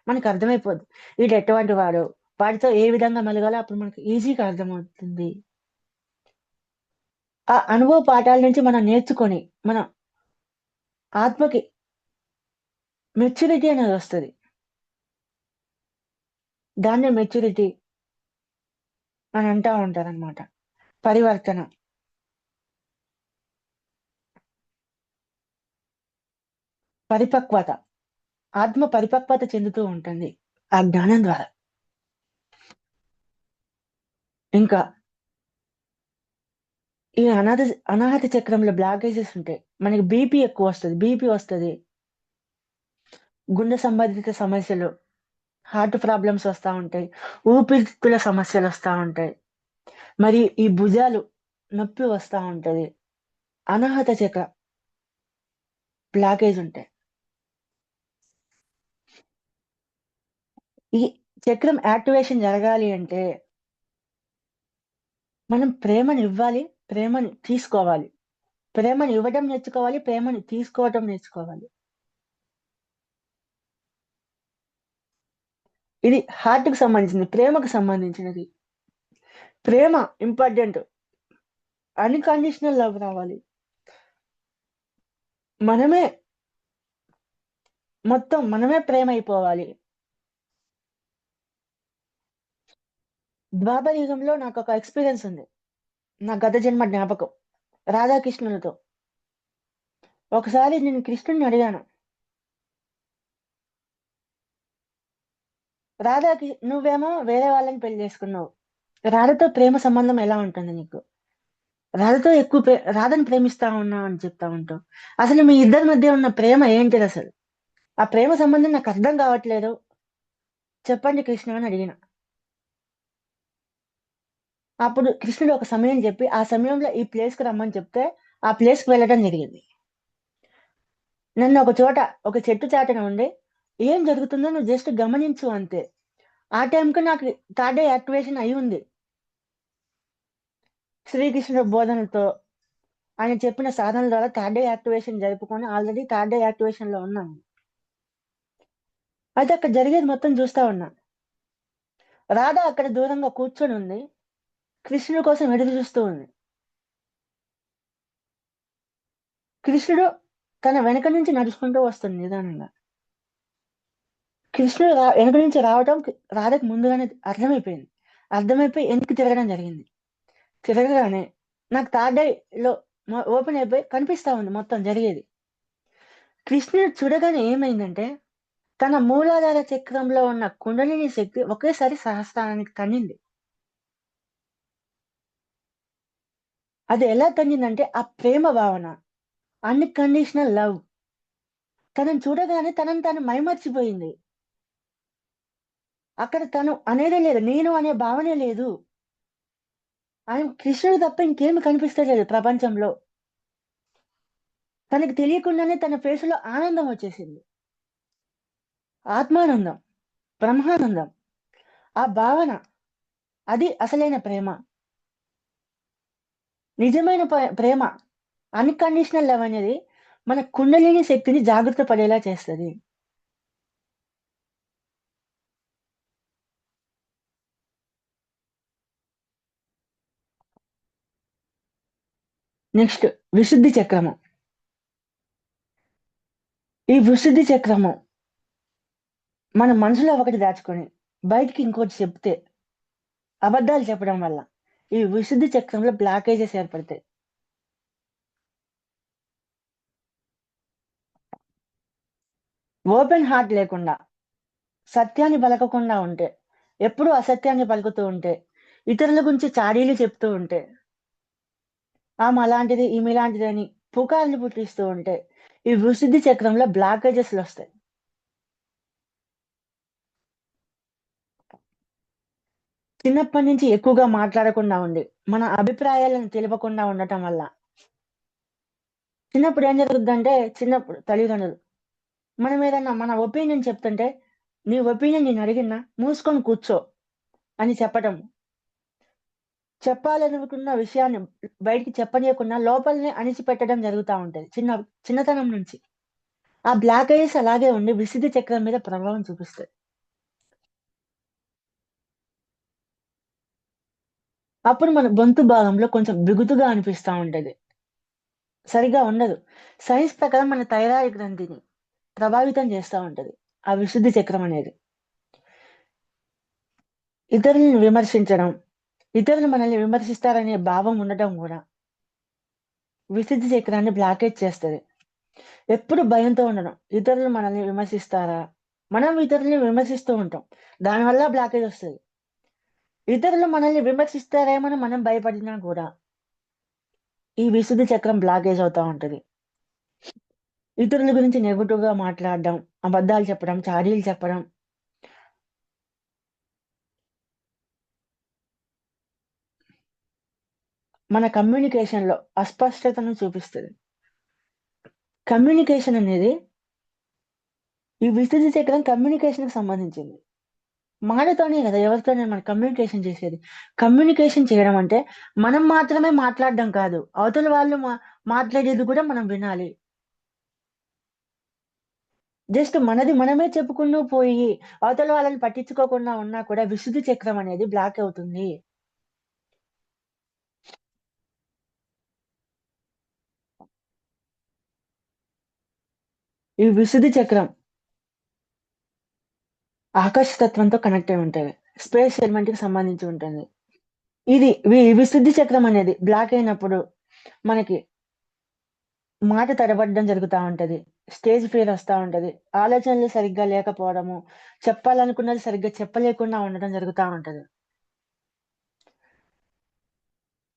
Speaker 1: మనకు అర్థమైపోద్ది. వీడు ఎటువంటి వాడో, వాడితో ఏ విధంగా మెలగాలో అప్పుడు మనకు ఈజీగా అర్థమవుతుంది. ఆ అనుభవ పాఠాల నుంచి మనం నేర్చుకొని, మన ఆత్మకి మెచ్యూరిటీ అనేదొస్తది. దాన్నే మెచ్యూరిటీ అని అంటా ఉంటారనమాట. పరివర్తన, పరిపక్వత. ఆత్మ పరిపక్వత చెందుతూ ఉంటుంది. ఆ జ్ఞానం ద్వారా. ఇంకా ఈ అనాహత చక్రంలో బ్లాకేజెస్ ఉంటాయి. మనకి బీపీ ఎక్కువొస్తది. బీపీ వస్తది. గుండె సంబంధిత సమస్యలు, హార్ట్ ప్రాబ్లమ్స్ వస్తా ఉంటాయి. ఊపిరితిత్తుల సమస్యలొస్తా ఉంటాయి. మరి ఈ భుజాలు నొప్పి వస్తా ఉంటది. అనాహత చక్రం బ్లాకేజ్ ఉంటాయి. ఈ చక్రం యాక్టివేషన్ జరగాలి అంటే మనం ప్రేమనివ్వాలి, ప్రేమని తీసుకోవాలి. ప్రేమని ఇవ్వడం నేర్చుకోవాలి, ప్రేమని తీసుకోవటం నేర్చుకోవాలి. ఇది హార్ట్‌కి సంబంధించింది. ప్రేమకు సంబంధించినది. ప్రేమ ఇంపార్టెంట్. అన్‌కండిషనల్ లవ్ రావాలి. మనమే మనమే ప్రేమైపోవాలి. ద్వాపర యుగంలో నాకొక ఎక్స్‌పీరియన్స్ ఉంది. నా గత జన్మ జ్ఞాపకం. రాధాకృష్ణులతో. ఒకసారి నేను కృష్ణుడిని అడిగాను. నువ్వేమో వేరే వాళ్ళని పెళ్లి చేసుకున్నావు. రాధతో ప్రేమ సంబంధం ఎలా ఉంటుంది నీకు? రాధతో రాధని ప్రేమిస్తా ఉన్నా అని చెప్తా ఉంటావు. అసలు మీ ఇద్దరి మధ్య ఉన్న ప్రేమ ఏంటిది అసలు? ఆ ప్రేమ సంబంధం నాకు అర్థం కావట్లేదు, చెప్పండి కృష్ణ అని అడిగిన. అప్పుడు కృష్ణుడు ఒక సమయం చెప్పి, ఆ సమయంలో ఈ ప్లేస్ కి రమ్మని చెప్తే ఆ ప్లేస్ కి వెళ్ళడం జరిగింది. నన్ను ఒక చోట ఒక చెట్టు చాటున ఉండి ఏం జరుగుతుందో నువ్వు జస్ట్ గమనించు అంతే. ఆ టైంకి నాకు థర్డ్ ఐ యాక్టివేషన్ అయి ఉంది. శ్రీకృష్ణుడి బోధనలతో, ఆయన చెప్పిన సాధనల ద్వారా థర్డ్ ఐ యాక్టివేషన్ జరుపుకొని ఆల్రెడీ థర్డ్ ఐ యాక్టివేషన్ లో ఉన్నాను. అయితే అక్కడ జరిగేది మొత్తం చూస్తా ఉన్నా. రాధ అక్కడ దూరంగా కూర్చొని ఉంది, కృష్ణుడి కోసం ఎదురు చూస్తూ ఉంది. కృష్ణుడు తన వెనక నుంచి నడుచుకుంటూ వస్తుంది నిదానంగా. కృష్ణుడు వెనక నుంచి రావటం రాధకు ముందుగానే అర్థమైపోయింది. అర్థమైపోయి వెనక్కి తిరగడం జరిగింది. తిరగగానే నాకు థర్డ్ ఐ లో ఓపెన్ అయిపోయి కనిపిస్తా ఉంది మొత్తం జరిగేది. కృష్ణుడు చూడగానే ఏమైందంటే, తన మూలాధార చక్రంలో ఉన్న కుండలిని శక్తి ఒకేసారి సహస్రానికి తన్నింది. అది ఎలా తన్నిందంటే ఆ ప్రేమ భావన, అన్కండిషనల్ లవ్. తనని చూడగానే తనని తాను మైమర్చిపోయింది. అక్కడ తను అనేదే లేదు, నేను అనే భావనే లేదు. ఆయన కృష్ణుడు తప్ప ఇంకేమి కనిపిస్తలేదు ప్రపంచంలో. తనకి తెలియకుండానే తన ఫేసులో ఆనందం వచ్చేసింది. ఆత్మానందం, బ్రహ్మానందం. ఆ భావన, అది అసలైన ప్రేమ. నిజమైన ప్రేమ, అన్కండిషనల్ లవ్ అనేది మన కుండలిని శక్తిని జాగ్రత్త పడేలా చేస్తుంది. నెక్స్ట్, విశుద్ధి చక్రము. ఈ విశుద్ధి చక్రము మన మనసులో ఒకటి దాచుకొని బయటికి ఇంకోటి చెప్తే, అబద్ధాలు చెప్పడం వల్ల ఈ విశుద్ధి చక్రంలో బ్లాకేజెస్ ఏర్పడతాయి. ఓపెన్ హార్ట్ లేకుండా, సత్యాన్ని పలకకుండా ఉంటే, ఎప్పుడూ అసత్యాన్ని పలుకుతూ ఉంటే, ఇతరుల గురించి చాడీలు చెప్తూ ఉంటే, ఆమె అలాంటిది ఈమె ఇలాంటిది అని పుకార్లు పుట్టిస్తూ ఉంటే ఈ విశుద్ధి చక్రంలో బ్లాకేజెస్లు వస్తాయి. చిన్నప్పటి నుంచి ఎక్కువగా మాట్లాడకుండా ఉండి మన అభిప్రాయాలను తెలియకుండా ఉండటం వల్ల చిన్నప్పుడు ఏం జరుగుతుందంటే, చిన్నప్పుడు తల్లిదండ్రులు మనం ఏదన్నా మన ఒపీనియన్ చెప్తుంటే, నీ ఒపీనియన్ నేను అడిగినా మూసుకొని కూర్చో అని చెప్పటం, చెప్పాలనుకున్న విషయాన్ని బయటికి చెప్పనీయకుండా లోపలనే అణిచిపెట్టడం జరుగుతూ ఉంటది చిన్నతనం నుంచి. ఆ బ్లాకేజెస్ అలాగే ఉండి విశుద్ధి చక్రం మీద ప్రభావం చూపిస్తాయి. అప్పుడు మన గొంతు భాగంలో కొంచెం బిగుతుగా అనిపిస్తా ఉంటది. సరిగ్గా ఉండదు. సైన్స్ ప్రకారం మన థైరాయిడ్ గ్రంథిని ప్రభావితం చేస్తా ఉంటది ఆ విశుద్ధి చక్రం అనేది. ఇతరులను విమర్శించడం, ఇతరులు మనల్ని విమర్శిస్తారనే భావం ఉండటం కూడా విశుద్ధి చక్రాన్ని బ్లాకేజ్ చేస్తది. ఎప్పుడు భయంతో ఉండడం, ఇతరులు మనల్ని విమర్శిస్తారా? మనం ఇతరులని విమర్శిస్తూ ఉంటాం. దానివల్ల బ్లాకేజ్ వస్తది. ఇతరులు మనల్ని విమర్శిస్తారేమని మనం భయపడినా కూడా ఈ విశుద్ధి చక్రం బ్లాకేజ్ అవుతా ఉంటది. ఇతరుల గురించి నెగెటివ్ గా మాట్లాడడం, అబద్ధాలు చెప్పడం, చాడీలు చెప్పడం, మన కమ్యూనికేషన్ లో అస్పష్టతను చూపిస్తుంది. కమ్యూనికేషన్ అనేది, ఈ విశుద్ధి చక్రం కమ్యూనికేషన్ కి సంబంధించింది. మాటతోనే కదా ఎవరితోనే మనం కమ్యూనికేషన్ చేసేది. కమ్యూనికేషన్ చేయడం అంటే మనం మాత్రమే మాట్లాడడం కాదు, అవతల వాళ్ళు మాట్లాడేది కూడా మనం వినాలి. జస్ట్ మనది మనమే చెప్పుకుంటూ పోయి అవతల వాళ్ళని పట్టించుకోకుండా ఉన్నా కూడా విశుద్ధి చక్రం అనేది బ్లాక్ అవుతుంది. ఈ విశుద్ధి చక్రం ఆకాశతత్వంతో కనెక్ట్ అయి ఉంటది. స్పేస్ ఎలిమెంట్ కి సంబంధించి ఉంటుంది. ఇది విశుద్ధి చక్రం అనేది బ్లాక్ అయినప్పుడు మనకి మాట తడబడడం జరుగుతా ఉంటది. స్టేజ్ ఫియర్ వస్తా ఉంటది. ఆలోచనలు సరిగ్గా లేకపోవడము, చెప్పాలనుకున్నది సరిగ్గా చెప్పలేకుండా ఉండడం జరుగుతా ఉంటది.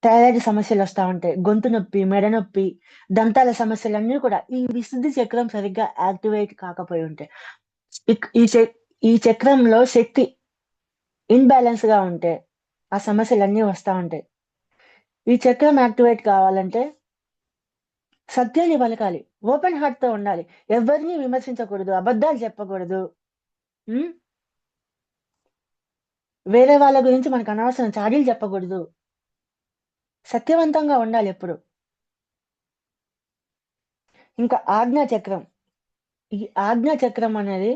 Speaker 1: థైరాయిడ్ సమస్యలు వస్తా ఉంటాయి. గొంతు నొప్పి, మెడ నొప్పి, దంతాల సమస్యలన్నీ కూడా ఈ విశుద్ధి చక్రం సరిగ్గా యాక్టివేట్ కాకపోయి ఉంటాయి. ఇక్ ఈ చ ఈ చక్రంలో శక్తి ఇన్‌బాలెన్స్ గా ఉంటే ఆ సమస్యలన్నీ వస్తా ఉంటాయి. ఈ చక్రం యాక్టివేట్ కావాలంటే సత్యాన్ని పలకాలి. ఓపెన్ హార్ట్‌తో ఉండాలి. ఎవరిని విమర్శించకూడదు. అబద్ధాలు చెప్పకూడదు. హ్మ్. వేరే వాళ్ళ గురించి మనకు అనవసరం చాడీలు చెప్పకూడదు. సత్యవంతంగా ఉండాలెప్పుడు. ఇంకా ఆజ్ఞా చక్రం. ఈ ఆజ్ఞా చక్రం అనేది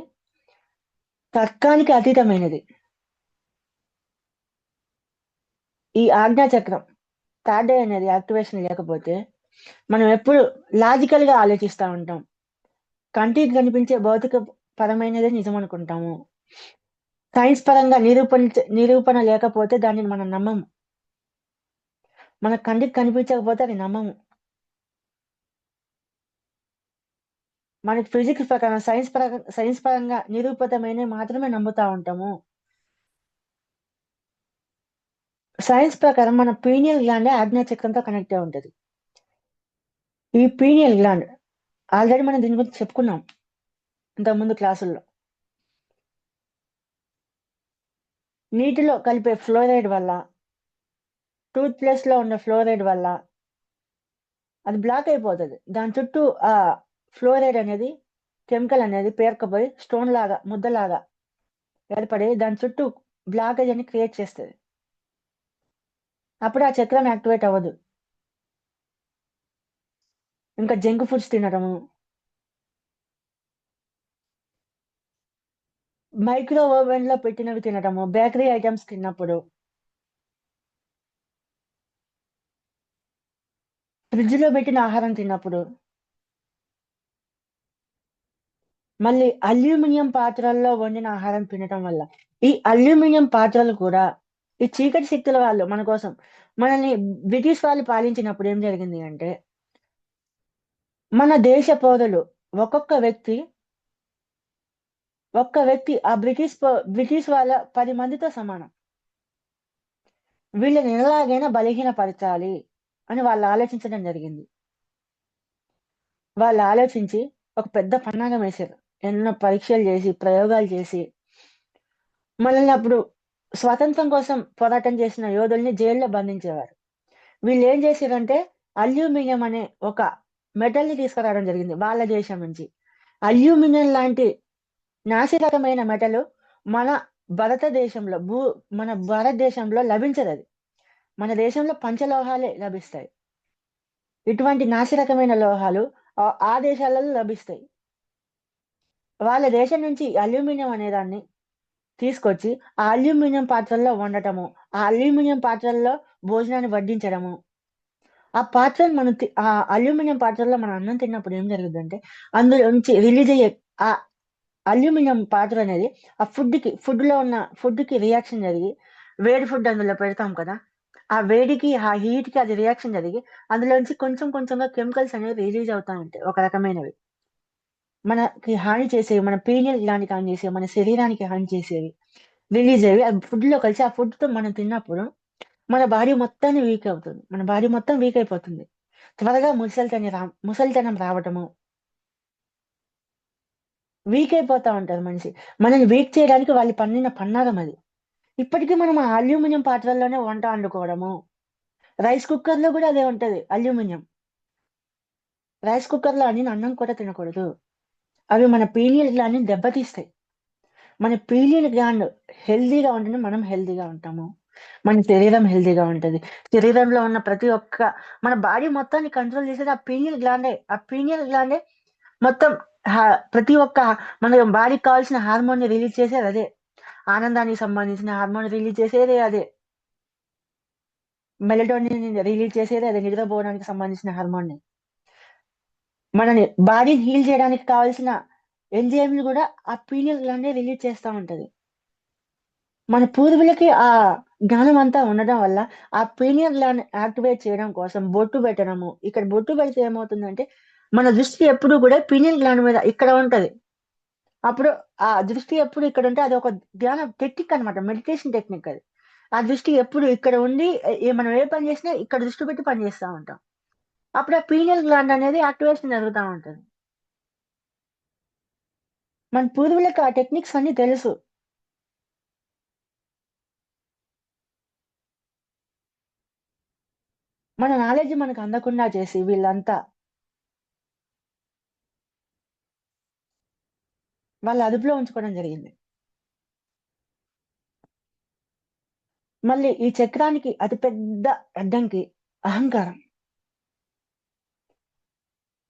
Speaker 1: తర్కానికి అతీతమైనది. ఈ ఆజ్ఞా చక్రం థర్డ్ ఐ అనేది యాక్టివేషన్ లేకపోతే మనం ఎప్పుడు లాజికల్‌గా ఆలోచిస్తా ఉంటాం. కంటికి కనిపించే భౌతిక పరమైనదే నిజం అనుకుంటాము. సైన్స్ పరంగా నిరూపణ లేకపోతే దానిని మనం నమ్మము. మన కంటికి కనిపించకపోతే అది నమ్మము. మనకి ఫిజిక్స్ ప్రకారం సైన్స్ పరంగా నిరూపితమైనవి మాత్రమే నమ్ముతా ఉంటాము. సైన్స్ ప్రకారం మన పీనియల్ గ్లాండ్ ఆజ్ఞా చక్రంతో కనెక్ట్ అయి ఉంటది. ఈ పీనియల్ గ్లాండ్ ఆల్రెడీ మనం దీని గురించి చెప్పుకున్నాం ఇంతకుముందు క్లాసుల్లో. నీటిలో కలిపే ఫ్లోరైడ్ వల్ల, టూత్ పేస్ట్‌లో ఉన్న ఫ్లోరైడ్ వల్ల అది బ్లాక్ అయిపోతది. దాని చుట్టూ ఆ ఫ్లోరైడ్ అనేది కెమికల్ అనేది పేరుకుపోయి స్టోన్ లాగా, ముద్దలాగా ఏర్పడి దాని చుట్టూ బ్లాకేజ్ అని క్రియేట్ చేస్తది. అప్పుడు ఆ చక్రం యాక్టివేట్ అవ్వదు. ఇంకా జంక్ ఫుడ్స్ తినడము, మైక్రో ఓవెన్‌లో పెట్టినవి తినడము, బేకరీ ఐటెమ్స్ తిన్నప్పుడు, ఫ్రిడ్జ్‌లో పెట్టిన ఆహారం తిన్నప్పుడు, మళ్ళీ అల్యూమినియం పాత్రల్లో వండిన ఆహారం తినటం వల్ల. ఈ అల్యూమినియం పాత్రలు కూడా ఈ చీకటి శక్తుల వాళ్ళు మన కోసం మనల్ని బ్రిటిష్ వాళ్ళు పాలించినప్పుడు ఏం జరిగింది అంటే, మన దేశ పౌరులు ఒక్కొక్క వ్యక్తి, ఒక్క వ్యక్తి ఆ బ్రిటిష్ వాళ్ళ 10 మందితో సమానం. వీళ్ళని ఎలాగైనా బలహీనపరచాలి అని వాళ్ళు ఆలోచించడం జరిగింది. వాళ్ళు ఆలోచించి ఒక పెద్ద పన్నాగం వేశారు. ఎన్నో పరీక్షలు చేసి, ప్రయోగాలు చేసి, మనల్ని అప్పుడు స్వాతంత్రం కోసం పోరాటం చేసిన యోధుల్ని జైల్లో బంధించేవారు. వీళ్ళేం చేసిర్రంటే, అల్యూమినియం అనే ఒక మెటల్‌ని తీసుకురావడం జరిగింది వాళ్ళ దేశం నుంచి. అల్యూమినియం లాంటి నాసిరకమైన మెటలు మన భారతదేశంలో మన భారతదేశంలో లభించదది. మన దేశంలో పంచలోహాలే లభిస్తాయి. ఇటువంటి నాసిరకమైన లోహాలు ఆ దేశాలలో లభిస్తాయి. వాళ్ళ దేశం నుంచి అల్యూమినియం అనే దాన్ని తీసుకొచ్చి, ఆ అల్యూమినియం పాత్రల్లో వండటము, ఆ అల్యూమినియం పాత్రల్లో భోజనాన్ని వడ్డించడము. ఆ అల్యూమినియం పాత్రలో మనం అన్నం తిన్నప్పుడు ఏం జరుగుద్దంటే, అందులో నుంచి రిలీజ్ అయ్యే ఆ అల్యూమినియం పాత్ర అనేది ఆ ఫుడ్‌కి రియాక్షన్ జరిగి, వేడి ఫుడ్ అందులో పెడతాం కదా! ఆ వేడికి, ఆ హీట్‌కి అది రియాక్షన్ జరిగి, అందులోంచి కొంచెం కొంచెంగా కెమికల్స్ అనేవి రిలీజ్ అవుతా ఉంటాయి. ఒక రకమైనవి. మనకి హాని చేసేవి, మన పీనియల్ గ్లాండ్‌కి హాని చేసేవి, మన శరీరానికి హాని చేసేవి రిలీజ్ అయ్యి, అది ఫుడ్‌లో కలిసి ఆ ఫుడ్‌తో మనం తిన్నప్పుడు మన బాడీ మొత్తాన్ని వీక్ అవుతుంది. మన బాడీ మొత్తం వీక్ అయిపోతుంది. త్వరగా ముసలితనం రావటము, వీక్ అయిపోతా ఉంటారు మనిషి. మనల్ని వీక్ చేయడానికి వాళ్ళు పన్నిన పన్నాగం అది. ఇప్పటికి మనం ఆ అల్యూమినియం పాత్రల్లోనే వంట వండుకోవడము. రైస్ కుక్కర్‌లో గూడా అదే ఉంటది అల్యూమినియం. రైస్ కుక్కర్‌లో వండిన అన్నం కూడా తినకూడదు. అవి మన పీనియల్ గ్లాండ్‌ని దెబ్బతీస్తాయి. మన పీనియల్ గ్లాండ్ హెల్తీగా ఉంటేనే మనం హెల్తీగా ఉంటాము. మన శరీరం హెల్తీగా ఉంటది. శరీరంలో ఉన్న ప్రతి ఒక్క మన బాడీ మొత్తాన్ని కంట్రోల్ చేసేది ఆ పీనియల్ గ్లాండే. ఆ పీనియల్ గ్లాండే మొత్తం ప్రతి ఒక్క మన బాడీకి కావాల్సిన హార్మోన్‌ని రిలీజ్ చేసేది అదే. ఆనందానికి సంబంధించిన హార్మోన్ రిలీజ్ చేసేది అదే. మెలటోనిన్ రిలీజ్ చేసేది అదే. నిద్రపోవడానికి సంబంధించిన హార్మోన్‌ని. మనని బాడీని హీల్ చేయడానికి కావాల్సిన ఎంజైమ్‌లు గూడా ఆ పీనియల్ గ్లాండే రిలీజ్ చేస్తా ఉంటది. మన పూర్వీకులకి ఆ జ్ఞానం అంతా ఉండడం వల్ల, ఆ పీనియల్ గ్లాండ్ యాక్టివేట్ చేయడం కోసం బొట్టు పెట్టడము. ఇక్కడ బొట్టు పెడితే ఏమవుతుందంటే, మన దృష్టి ఎప్పుడూ గూడా పీనియల్ గ్లాండ్ మీద ఇక్కడ ఉంటది. అప్పుడు ఆ దృష్టి ఎప్పుడు ఇక్కడుంటే అదొక ధ్యానం టెక్నిక్ అన్నమాట. మెడిటేషన్ టెక్నిక్ అది. ఆ దృష్టి ఎప్పుడు ఇక్కడ ఉండి మనం ఏ పని చేసినా ఇక్కడ దృష్టి పెట్టి పని చేస్తూ ఉంటాం. అప్పుడు ఆ పీనియల్ గ్లాండ్ అనేది యాక్టివేషన్ జరుగుతూ ఉంటుంది. మన పూర్వీకులకు ఆ టెక్నిక్స్ అన్ని తెలుసు. మన నాలెడ్జ్ మనకు అందకుండా చేసి వీళ్ళంతా వాళ్ళ అదుపులో ఉంచుకోవడం జరిగింది. మళ్ళీ ఈ చక్రానికి అతిపెద్ద అడ్డంకి అహంకారం.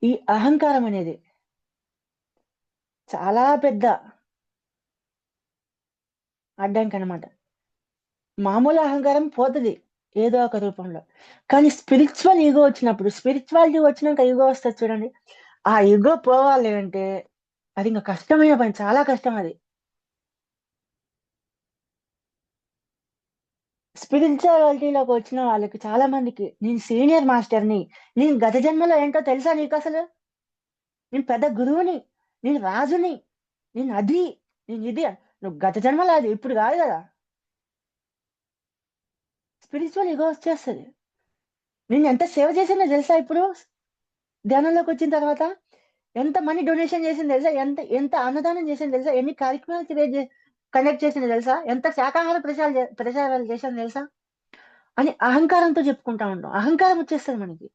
Speaker 1: ఈ అహంకారం అనేది చాలా పెద్ద అడ్డంకి అనమాట. మామూలు అహంకారం పోతది ఏదో ఒక రూపంలో. కానీ స్పిరిచువల్ ఈగో వచ్చినప్పుడు, స్పిరిచువాలిటీ వచ్చినాక ఈగో వస్తది చూడండి. ఆ ఈగో పోవాలి అంటే అది ఇంక కష్టమైన పని. చాలా కష్టం అది. స్పిరిచువాలిటీలోకి వచ్చిన వాళ్ళకి చాలా మందికి నేను సీనియర్ మాస్టర్‌ని, నేను గత జన్మలో ఏంటో తెలుసా నీకసలు? నేను పెద్ద గురువుని, నేను రాజుని, నేను అది, నేను ఇది. నువ్వు గత జన్మలో అది ఇప్పుడు కాదు గదా! స్పిరిచువల్ ఈగో వచ్చేస్తది. నేను ఎంత సేవ చేశానో తెలుసా ఇప్పుడు? ధ్యానంలోకొచ్చిన తర్వాత? ఎంత మనీ డొనేషన్ చేసిందో తెలుసా? ఎంత ఎంత అన్నదానం చేశానో తెలుసా? ఎన్ని కార్యక్రమాలు కండక్ట్ చేశానో తెలుసా? ఎంత శాకాహార ప్రచారాలు చేశానో తెలుసా? అని అహంకారంతో చెప్పుకుంటా ఉంటాం. అహంకారం వచ్చేస్తది మనకి.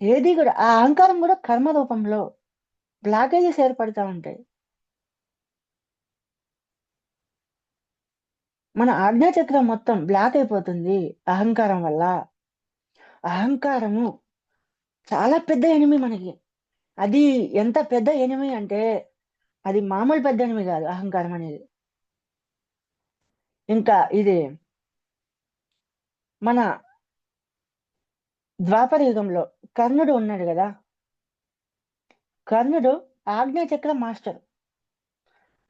Speaker 1: ఏది గూడా ఆ అహంకారం గూడా కర్మ రూపంలో బ్లాకేజెస్ ఏర్పడతా ఉంటాయి. మన ఆజ్ఞా చక్రం మొత్తం బ్లాక్ అయిపోతుంది అహంకారం వల్ల. అహంకారము చాలా పెద్ద ఎనిమి మనకి. అది ఎంత పెద్ద ఎనిమి అంటే అది మామూలు పెద్ద ఎనిమి గాదు అహంకారం అనేది. ఇంకా ఇది మన ద్వాపర యుగంలో కర్ణుడు ఉన్నాడు గదా! కర్ణుడు ఆజ్ఞా చక్రం మాస్టర్.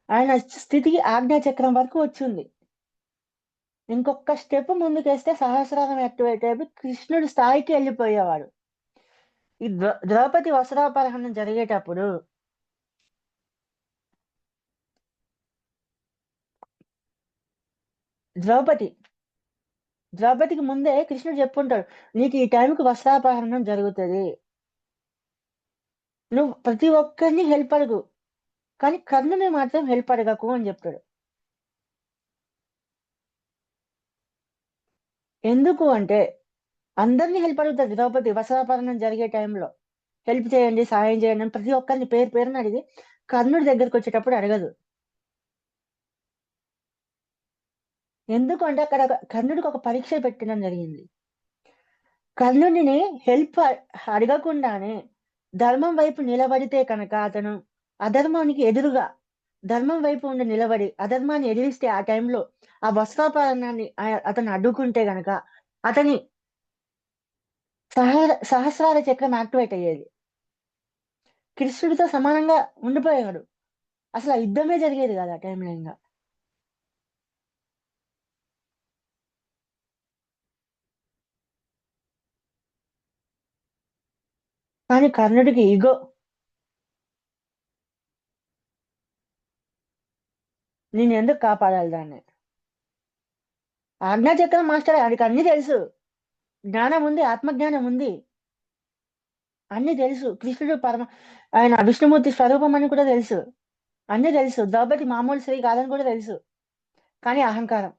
Speaker 1: ఆయన స్థితి ఆజ్ఞా చక్రం వరకు వచ్చింది. ఇంకొక స్టెప్ ముందుకేస్తే సహస్రారం యాక్టివేట్ అయిపోయి కృష్ణుడి స్థాయికి ఎళ్ళిపోయేవాడు. ఈ ద్రౌపది వస్త్రాపహరణం జరిగేటప్పుడు ద్రౌపది ద్రౌపదికి ముందే కృష్ణుడు చెప్పుంటాడు. నీకు ఈ టైంకి వస్త్రాపహరణం జరుగుతది. నువ్వు ప్రతి ఒక్కరిని హెల్ప్ అడుగు. కానీ కర్ణుని మాత్రం హెల్ప్ అడగకు అని చెప్తాడు. ఎందుకు అంటే అందరిని హెల్ప్ అడుగుతది ద్రౌపది వస్త్రాపహరణం జరిగే టైంలో. హెల్ప్ చేయండి, సహాయం చేయండి అని ప్రతి ఒక్కరిని పేరు పేరున అడిగి కర్ణుడి దగ్గరికొచ్చేటప్పుడు అడగదు. ఎందుకు అంటే అక్కడ కర్ణుడికి ఒక పరీక్ష పెట్టడం జరిగింది. కర్ణుడిని హెల్ప్ అడగకుండానే ధర్మం వైపు నిలబడితే కనుక అతను అధర్మానికి ఎదురుగా ధర్మం వైపు ఉండి నిలబడి అధర్మాన్ని ఎదిరిస్తే ఆ టైంలో ఆ వస్త్రాపహరణాన్ని అతను అడ్డుకుంటే గనక అతని సహస్రార చక్రం యాక్టివేట్ అయ్యేది. కృష్ణుడితో సమానంగా ఉండిపోయేవాడు. అసలు ఆ యుద్ధమే జరిగేది కాదు ఆ టైంలో ఇంగ. కానీ కర్ణుడికి ఇగో నేను ఎందుకు కాపాడాలి దాన్ని. ఆజ్ఞా చక్రం మాస్టర్ ఆడికి అన్ని తెలుసు. జ్ఞానం ఉంది, ఆత్మజ్ఞానం ఉంది. అన్నీ తెలుసు. కృష్ణుడు ఆయన విష్ణుమూర్తి స్వరూపం అని కూడా తెలుసు. అన్నీ తెలుసు. ద్రౌపది మామూలు స్త్రీ కాదని కూడా తెలుసు. కానీ అహంకారం.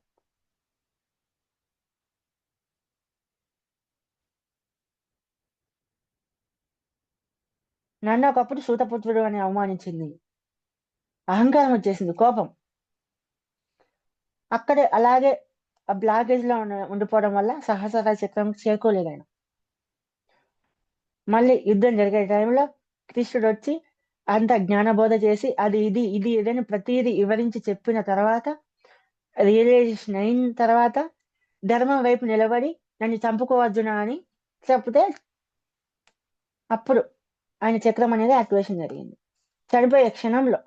Speaker 1: నన్ను ఒకప్పుడు సూతపుత్రుడు అని అవమానించింది. అహంకారం వచ్చేసింది. కోపం. అక్కడే అలాగే ఆ బ్లాకేజ్‌లో ఉండిపోవడం వల్ల సహస్ర చక్రం చేరుకోలేదాయన. మళ్ళీ యుద్ధం జరిగే టైంలో కృష్ణుడొచ్చి అంతా జ్ఞానబోధ చేసి అది ఇది ఇదని ప్రతీది వివరించి చెప్పిన తర్వాత రియలైజేషన్ అయిన తర్వాత ధర్మం వైపు నిలబడి నన్ను చంపుకో అర్జునా అని చెప్తే అప్పుడు ఆయన చక్రం అనేది యాక్టివేషన్ జరిగింది. చనిపోయే క్షణంలో.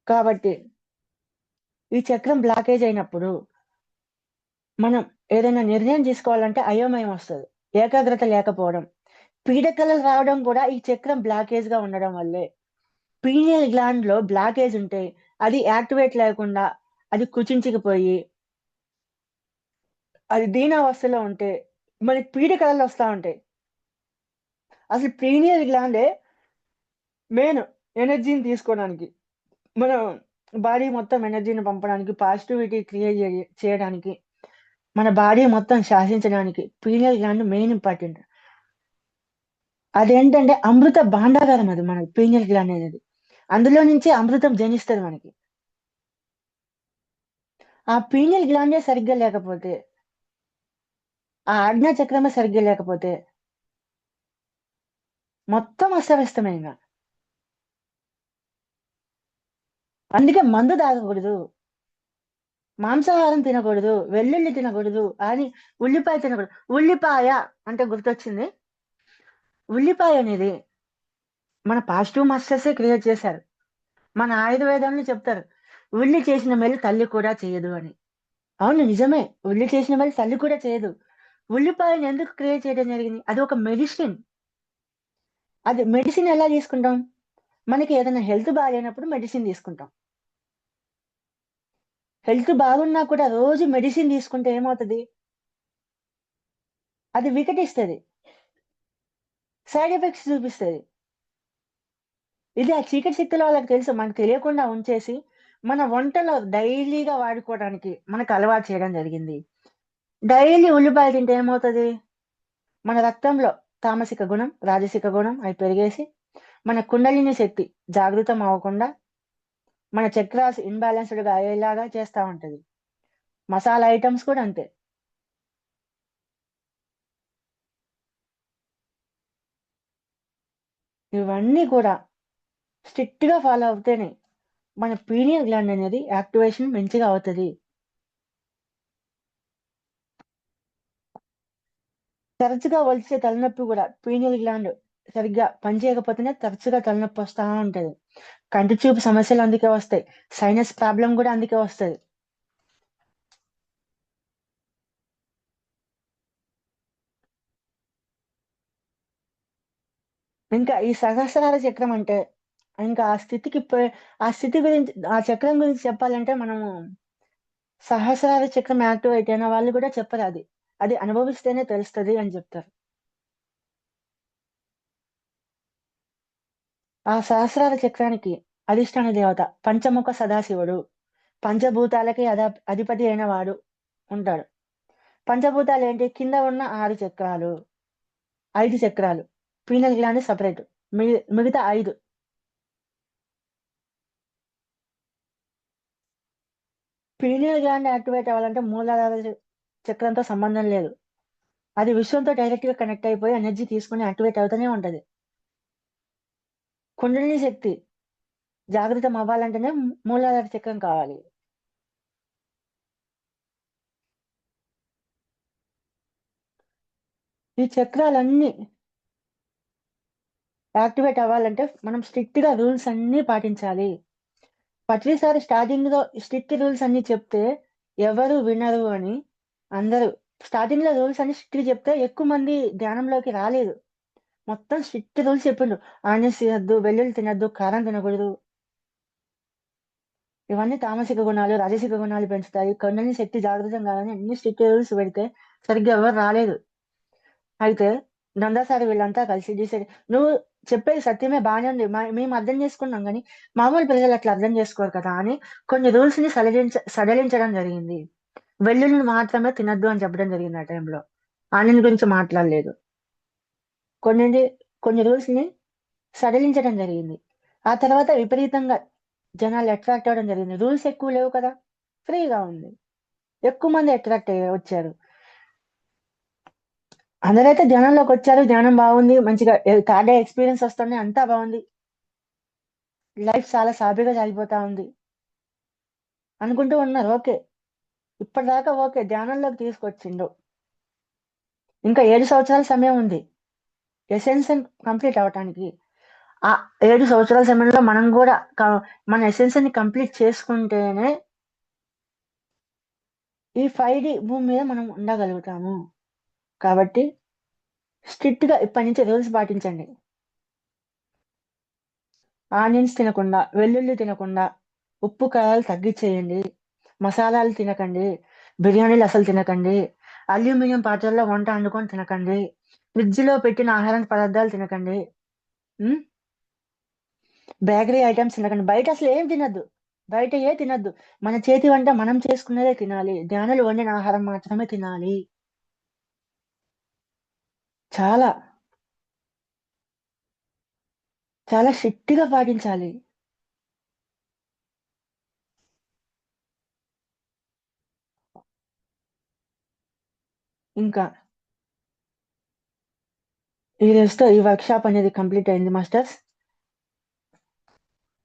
Speaker 1: కాబట్టి ఈ చక్రం బ్లాకేజ్ అయినప్పుడు మనం ఏదైనా నిర్ణయం తీసుకోవాలంటే అయోమయం వస్తది. ఏకాగ్రత లేకపోవడం. పీడకలలు రావడం కూడా ఈ చక్రం బ్లాకేజ్ గా ఉండడం వల్లే. పీనియల్ గ్లాండ్ లో బ్లాకేజ్ ఉంటే అది యాక్టివేట్ లేకుండా అది కుచించుకుపోయి అది దీనావస్థలో ఉంటే మనకి పీడకలలు వస్తా ఉంటాయి. అసలు పీనియల్ గ్లాండే మెయిన్ ఎనర్జీని తీసుకోవడానికి, మన బాడీ మొత్తం ఎనర్జీని పంపడానికి, పాజిటివిటీ క్రియేట్ చేయడానికి, మన బాడీ మొత్తం శాసించడానికి పీనియల్ గ్లాండ్ మెయిన్ ఇంపార్టెంట్. అదేంటంటే అమృత భాండాగారం అది మన పీనియల్ గ్లాండ్ అనేది. అందులో నుంచి అమృతం జనిస్తుంది మనకి. ఆ పీనియల్ గ్లాండే సరిగ్గా లేకపోతే, ఆ ఆజ్ఞా చక్రమే సరిగ్గా లేకపోతే మొత్తం అస్తవ్యస్తమే ఇంకా. అందుకే మందు తాగకూడదు, మాంసాహారం తినకూడదు, వెల్లుల్లి తినకూడదు అని, ఉల్లిపాయ తినకూడదు. ఉల్లిపాయ అంటే గుర్తొచ్చింది, ఉల్లిపాయ అనేది మన పాజిటివ్ మస్టర్సే క్రియేట్ చేశారు. మన ఆయుర్వేదంలో చెప్తారు ఉల్లి చేసిన మేలు తల్లి కూడా చేయదు అని. అవును, నిజమే, ఉల్లి చేసిన మేలు తల్లి కూడా చేయదు. ఉల్లిపాయను ఎందుకు క్రియేట్ చేయడం జరిగింది? అది ఒక మెడిసిన్. అది మెడిసిన్ ఎలా తీసుకుంటాం? మనకి ఏదైనా హెల్త్ బాగాలేనప్పుడు మెడిసిన్ తీసుకుంటాం. హెల్త్ బాగున్నా కూడా రోజు మెడిసిన్ తీసుకుంటే ఏమవుతుంది? అది వికటిస్తుంది, సైడ్ ఎఫెక్ట్స్ చూపిస్తుంది. ఇది ఆ చీకటి శక్తుల వాళ్ళకి తెలుసు, మనకు తెలియకుండా ఉంచేసి మన వంటలో డైలీగా వాడుకోవడానికి మనకు అలవాటు చేయడం జరిగింది. డైలీ ఉల్లిపాయ తింటే ఏమవుతుంది? మన రక్తంలో తామసిక గుణం, రాజసిక గుణం అవి పెరిగేసి మన కుండలిని శక్తి జాగృతం అవ్వకుండా మన చక్రాస్ ఇన్బ్యాలెన్స్డ్ గా అయ్యేలాగా చేస్తా ఉంటది. మసాలా ఐటమ్స్ కూడా అంతే. ఇవన్నీ కూడా స్ట్రిక్ట్ గా ఫాలో అవుతేనే మన పీనియల్ గ్లాండ్ అనేది యాక్టివేషన్ మంచిగా అవుతుంది. తరచుగా వచ్చే తలనొప్పి కూడా పీనియల్ గ్లాండ్ సరిగ్గా పనిచేయకపోతేనే తరచుగా తలనొప్పి వస్తా ఉంటది. కంటి చూపు సమస్యలు అందుకే వస్తాయి, సైనస్ ప్రాబ్లం కూడా అందుకే వస్తుంది. ఇంకా ఈ సహస్రార చక్రం అంటే, ఇంకా ఆ స్థితి గురించి, ఆ చక్రం గురించి చెప్పాలంటే మనము సహస్రార చక్రం యాక్టివేట్ అయిన వాళ్ళు కూడా చెప్పరు. అది అది అనుభవిస్తేనే తెలుస్తుంది అని చెప్తారు. ఆ సహస్రార చక్రానికి అధిష్టాన దేవత పంచముఖ సదాశివుడు, పంచభూతాలకి అధిపతి అయిన వాడు ఉంటాడు. పంచభూతాలు ఏంటి? కింద ఉన్న 6 చక్రాలు, 5 చక్రాలు, పీనల్ గ్లాండ్ సపరేట్, మిగతా 5. పీనియల్ గ్లాండ్ యాక్టివేట్ అవ్వాలంటే మూలాధార చక్రంతో సంబంధం లేదు. అది విశ్వంతో డైరెక్ట్ గా కనెక్ట్ అయిపోయి ఎనర్జీ తీసుకుని యాక్టివేట్ అవుతూనే ఉంటది. కుండలిని శక్తి జాగృతం అవ్వాలంటేనే మూలాధార చక్రం కావాలి. ఈ చక్రాలన్నీ యాక్టివేట్ అవ్వాలంటే మనం స్ట్రిక్ట్ గా రూల్స్ అన్ని పాటించాలి. ప్రతిసారి స్టార్టింగ్ లో స్ట్రిక్ట్ రూల్స్ అన్ని చెప్తే ఎవరు వినరు అని అందరూ స్టార్టింగ్ లో రూల్స్ అన్ని స్ట్రిక్ట్ చెప్తే ఎక్కువ మంది ధ్యానంలోకి రాలేదు. మొత్తం స్ట్రిక్ట్ రూల్స్ చెప్పిండు, ఆనియన్స్ తినద్దు, వెల్లుల్లి తినద్దు, కారం తినకూడదు. ఇవన్నీ తామసిక గుణాలు, రాజసిక గుణాలు పెంచుతాయి. కొండని శక్తి జాగృతం కాదని అన్ని స్ట్రిక్ట్ రూల్స్ పెడితే సరిగ్గా ఎవరు రాలేదు. అయితే నందాసారి వీళ్ళంతా కలిసి డిసైడ్, నువ్వు చెప్పేది సత్యమే, బాగానే ఉంది, మేము అర్థం చేసుకున్నాం కానీ మామూలు ప్రజలు అట్లా అర్థం చేసుకోరు కదా అని కొన్ని రూల్స్ ని సడలించడం జరిగింది. వెల్లుల్ని మాత్రమే తినద్దు అని చెప్పడం జరిగింది. ఆ టైంలో ఆనియన్ గురించి మాట్లాడలేదు. కొన్ని కొన్ని రూల్స్ ని సడలించడం జరిగింది. ఆ తర్వాత విపరీతంగా జనాలు అట్రాక్ట్ అవ్వడం జరిగింది. రూల్స్ ఎక్కువ లేవు కదా, ఫ్రీగా ఉంది, ఎక్కువ మంది అట్రాక్ట్ వచ్చారు. అందరైతే ధ్యానంలోకి వచ్చారు, ధ్యానం బాగుంది, మంచిగా థర్డ్ డే ఎక్స్పీరియన్స్ వస్తుంది, అంతా బాగుంది, లైఫ్ చాలా సాఫీగా సాగిపోతా ఉంది అనుకుంటూ ఉన్నారు. ఓకే, ఇప్పటిదాకా ఓకే, ధ్యానంలోకి తీసుకొచ్చిండు. ఇంకా 7 సంవత్సరాల సమయం ఉంది ఎసెన్స్ కంప్లీట్ అవటానికి. ఆ 7 సంవత్సరాల సమయంలో మనం కూడా మన ఎసెన్స్ ని కంప్లీట్ చేసుకుంటేనే ఈ 5D భూమి మీద మనం ఉండగలుగుతాము. కాబట్టి స్ట్రిక్ట్ గా ఇప్పటి నుంచి రూల్స్ పాటించండి. ఆనియన్స్ తినకుండా, వెల్లుల్లి తినకుండా, ఉప్పు కారాలు తగ్గించేయండి. మసాలాలు తినకండి. బిర్యానీలు అసలు తినకండి. అల్యూమినియం పాత్రల్లో వంట వండుకొని తినకండి. ఫ్రిడ్జ్ లో పెట్టిన ఆహార పదార్థాలు తినకండి. ఉమ్, బేకరీ ఐటమ్స్ తినకండి. బయట అసలు ఏం తినద్దు. బయట ఏ తినద్దు. మన చేతి వంట మనం చేసుకున్నదే తినాలి. ధ్యానులు వండిన ఆహారం మాత్రమే తినాలి. చాలా చాలా స్ట్రిక్ట్ గా పాటించాలి. ఇంకా ఈ రోజుతో ఈ వర్క్ షాప్ అనేది కంప్లీట్ అయింది మాస్టర్స్.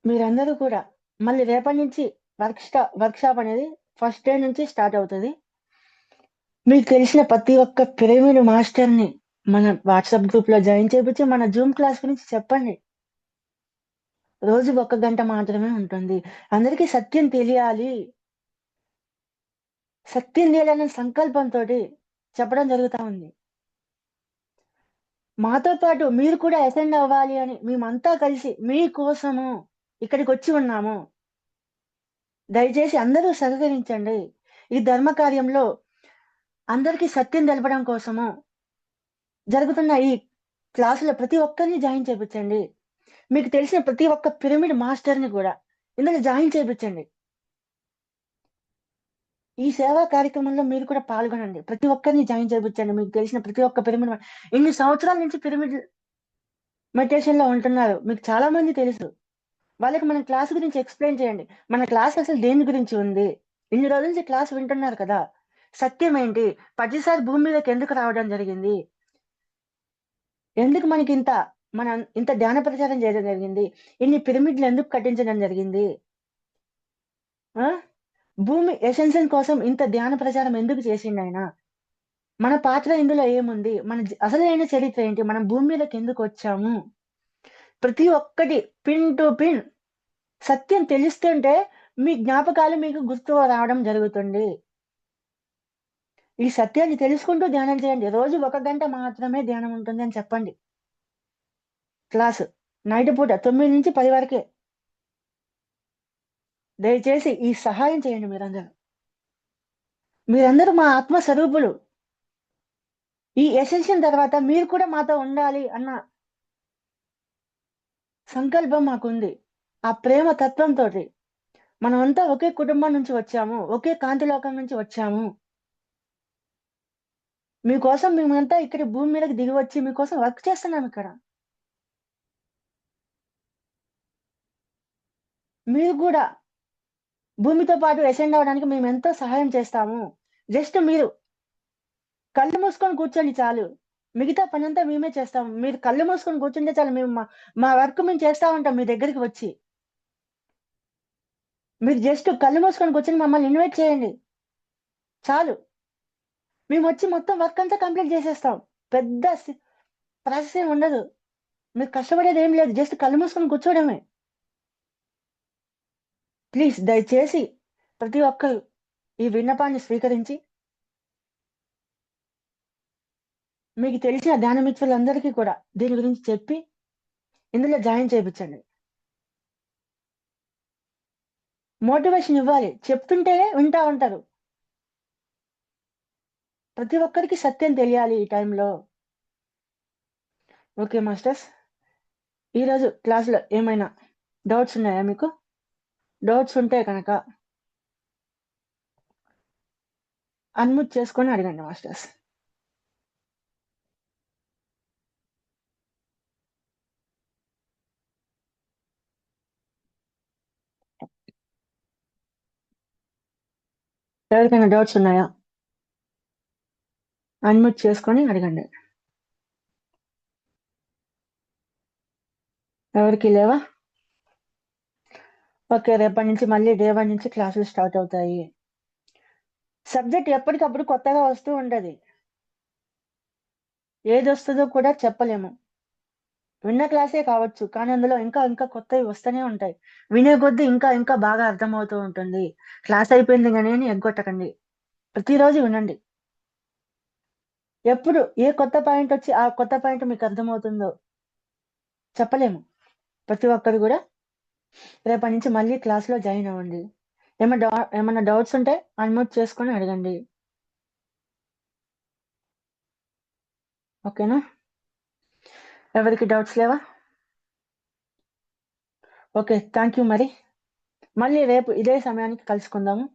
Speaker 1: మీరందరూ కూడా మళ్ళీ రేపటి నుంచి వర్క్ షాప్ అనేది ఫస్ట్ డే నుంచి స్టార్ట్ అవుతుంది. మీకు తెలిసిన ప్రతి ఒక్క పిరమిడ్ మాస్టర్ ని మన వాట్సాప్ గ్రూప్ లో జాయిన్ చేపించి మన జూమ్ క్లాస్ గురించి చెప్పండి. రోజు 1 గంట మాత్రమే ఉంటుంది. అందరికీ సత్యం తెలియాలి. సత్యం తెలియాలనే సంకల్పంతో చెప్పడం జరుగుతా ఉంది. మాతో పాటు మీరు కూడా అటెండ్ అవ్వాలి అని మేమంతా కలిసి మీకోసము ఇక్కడికి వచ్చి ఉన్నాము. దయచేసి అందరూ సహకరించండి. ఈ ధర్మ కార్యంలో అందరికీ సత్యం తెలపడం కోసము జరుగుతున్న ఈ క్లాసులో ప్రతి ఒక్కరిని జాయిన్ చేయించండి. మీకు తెలిసిన ప్రతి ఒక్క పిరమిడ్ మాస్టర్ ని కూడా ఇందులో జాయిన్ చేయించండి. ఈ సేవా కార్యక్రమంలో మీరు కూడా పాల్గొనండి. ప్రతి ఒక్కరిని జాయిన్ చేయించండి. మీకు తెలిసిన ప్రతి ఒక్క పిరమిడ్ ఇన్ని సంవత్సరాల నుంచి పిరమిడ్ మెడిటేషన్ లో ఉంటున్నారు. మీకు చాలా మంది తెలుసు. వాళ్ళకి మన క్లాస్ గురించి ఎక్స్ప్లెయిన్ చేయండి. మన క్లాస్ అసలు దేని గురించి ఉంది? ఇన్ని రోజుల నుంచి క్లాస్ వింటున్నారు కదా. సత్యం ఏంటి? ప్రతిసారి భూమి మీదకి ఎందుకు రావడం జరిగింది? ఎందుకు మనకి ఇంత ధ్యాన ప్రచారం చేయడం జరిగింది? ఇన్ని పిరమిడ్లు ఎందుకు కట్టించడం జరిగింది? ఆ భూమి ఎసెన్షియల్ కోసం ఇంత ధ్యాన ప్రచారం ఎందుకు చేసిండు ఆయన? మన పాత్ర ఇందులో ఏముంది? అసలైన చరిత్ర ఏంటి? మనం భూమి మీదకి ఎందుకు వచ్చాము? ప్రతి ఒక్కటి పిన్ టు పిన్ సత్యం తెలుస్తుంటే మీ జ్ఞాపకాలు మీకు గుర్తు రావడం జరుగుతుంది. ఈ సత్యాన్ని తెలుసుకుంటూ ధ్యానం చేయండి. రోజు 1 గంట మాత్రమే ధ్యానం ఉంటుంది అని చెప్పండి. క్లాసు నైట్ పూట 9 నుంచి 10 వరకే. దయచేసి ఈ సహాయం చేయండి. మీరందరూ మా ఆత్మ స్వరూపులు. ఈ ఎసెన్షియల్ తర్వాత మీరు కూడా మాతో ఉండాలి అన్న సంకల్పం మాకుంది. ఆ ప్రేమ తత్వంతో మనమంతా ఒకే కుటుంబం నుంచి వచ్చాము. ఒకే కాంతి లోకం నుంచి వచ్చాము. మీకోసం మేమంతా ఇక్కడ భూమి మీదకి దిగి వచ్చి మీకోసం వర్క్ చేస్తున్నాం ఇక్కడ. మీరు కూడా భూమితో పాటు అసెండ్ అవ్వడానికి మేము ఎంతో సహాయం చేస్తాము. జస్ట్ మీరు కళ్ళు మూసుకొని కూర్చోండి చాలు. మిగతా పనంతా మేమే చేస్తాము. మీరు కళ్ళు మూసుకొని కూర్చుంటే చాలు. మేము మా వర్క్ మేము చేస్తా ఉంటాం మీ దగ్గరికి వచ్చి. మీరు జస్ట్ కళ్ళు మూసుకొని కూర్చొని మమ్మల్ని ఇన్వైట్ చేయండి చాలు. మేము వచ్చి మొత్తం వర్క్ అంతా కంప్లీట్ చేసేస్తాం. పెద్ద ప్రాసెస్ ఏమి ఉండదు. మీరు కష్టపడేది ఏం లేదు. జస్ట్ కళ్ళు మూసుకొని కూర్చోవడమే. ప్లీజ్ దయచేసి ప్రతి ఒక్కరు ఈ విన్నపాన్ని స్వీకరించి మీకు తెలిసిన ధ్యాన మిత్రులందరికీ కూడా దీని గురించి చెప్పి ఇందులో జాయిన్ చేయించండి. మోటివేషన్ ఇవ్వాలి. చెప్తుంటేనే వింటా ఉంటారు. ప్రతి ఒక్కరికి సత్యం తెలియాలి ఈ టైంలో. ఓకే మాస్టర్స్, ఈరోజు క్లాస్లో ఏమైనా డౌట్స్ ఉన్నాయా మీకు? డౌట్స్ ఉంటే కనుక అన్మ్యూట్ చేసుకొని అడగండి మాస్టర్స్. ఎవరికైనా డౌట్స్ ఉన్నాయా? అన్మ్యూట్ చేసుకొని అడగండి. ఎవరికి లేవా? ఓకే, రేపటి నుంచి మళ్ళీ డే 1 నుంచి క్లాసులు స్టార్ట్ అవుతాయి. సబ్జెక్ట్ ఎప్పటికప్పుడు కొత్తగా వస్తూ ఉంటది. ఏది వస్తుందో కూడా చెప్పలేము. విన్న క్లాసే కావచ్చు, కానీ అందులో ఇంకా ఇంకా కొత్తవి వస్తూనే ఉంటాయి. వినే కొద్దీ ఇంకా ఇంకా బాగా అర్థమవుతూ ఉంటుంది. క్లాస్ అయిపోయింది కానీ అని ఎగ్గొట్టకండి. ప్రతిరోజు వినండి. ఎప్పుడు ఏ కొత్త పాయింట్ వచ్చి ఆ కొత్త పాయింట్ మీకు అర్థమవుతుందో చెప్పలేము. ప్రతి ఒక్కరు కూడా రేపటి నుంచి మళ్ళీ క్లాస్లో జాయిన్ అవ్వండి. ఏమన్నా డౌట్స్ ఉంటే అన్మ్యూట్ చేసుకొని అడగండి. ఓకేనా? ఎవరికి డౌట్స్ లేవా? Okay, thank you. మరి మళ్ళీ రేపు ఇదే సమయానికి కలుసుకుందాము.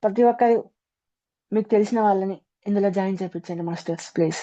Speaker 1: ప్రతి ఒక్కరు మీకు తెలిసిన వాళ్ళని ఇందులో జాయిన్ చేయించండి మాస్టర్స్ ప్లీజ్.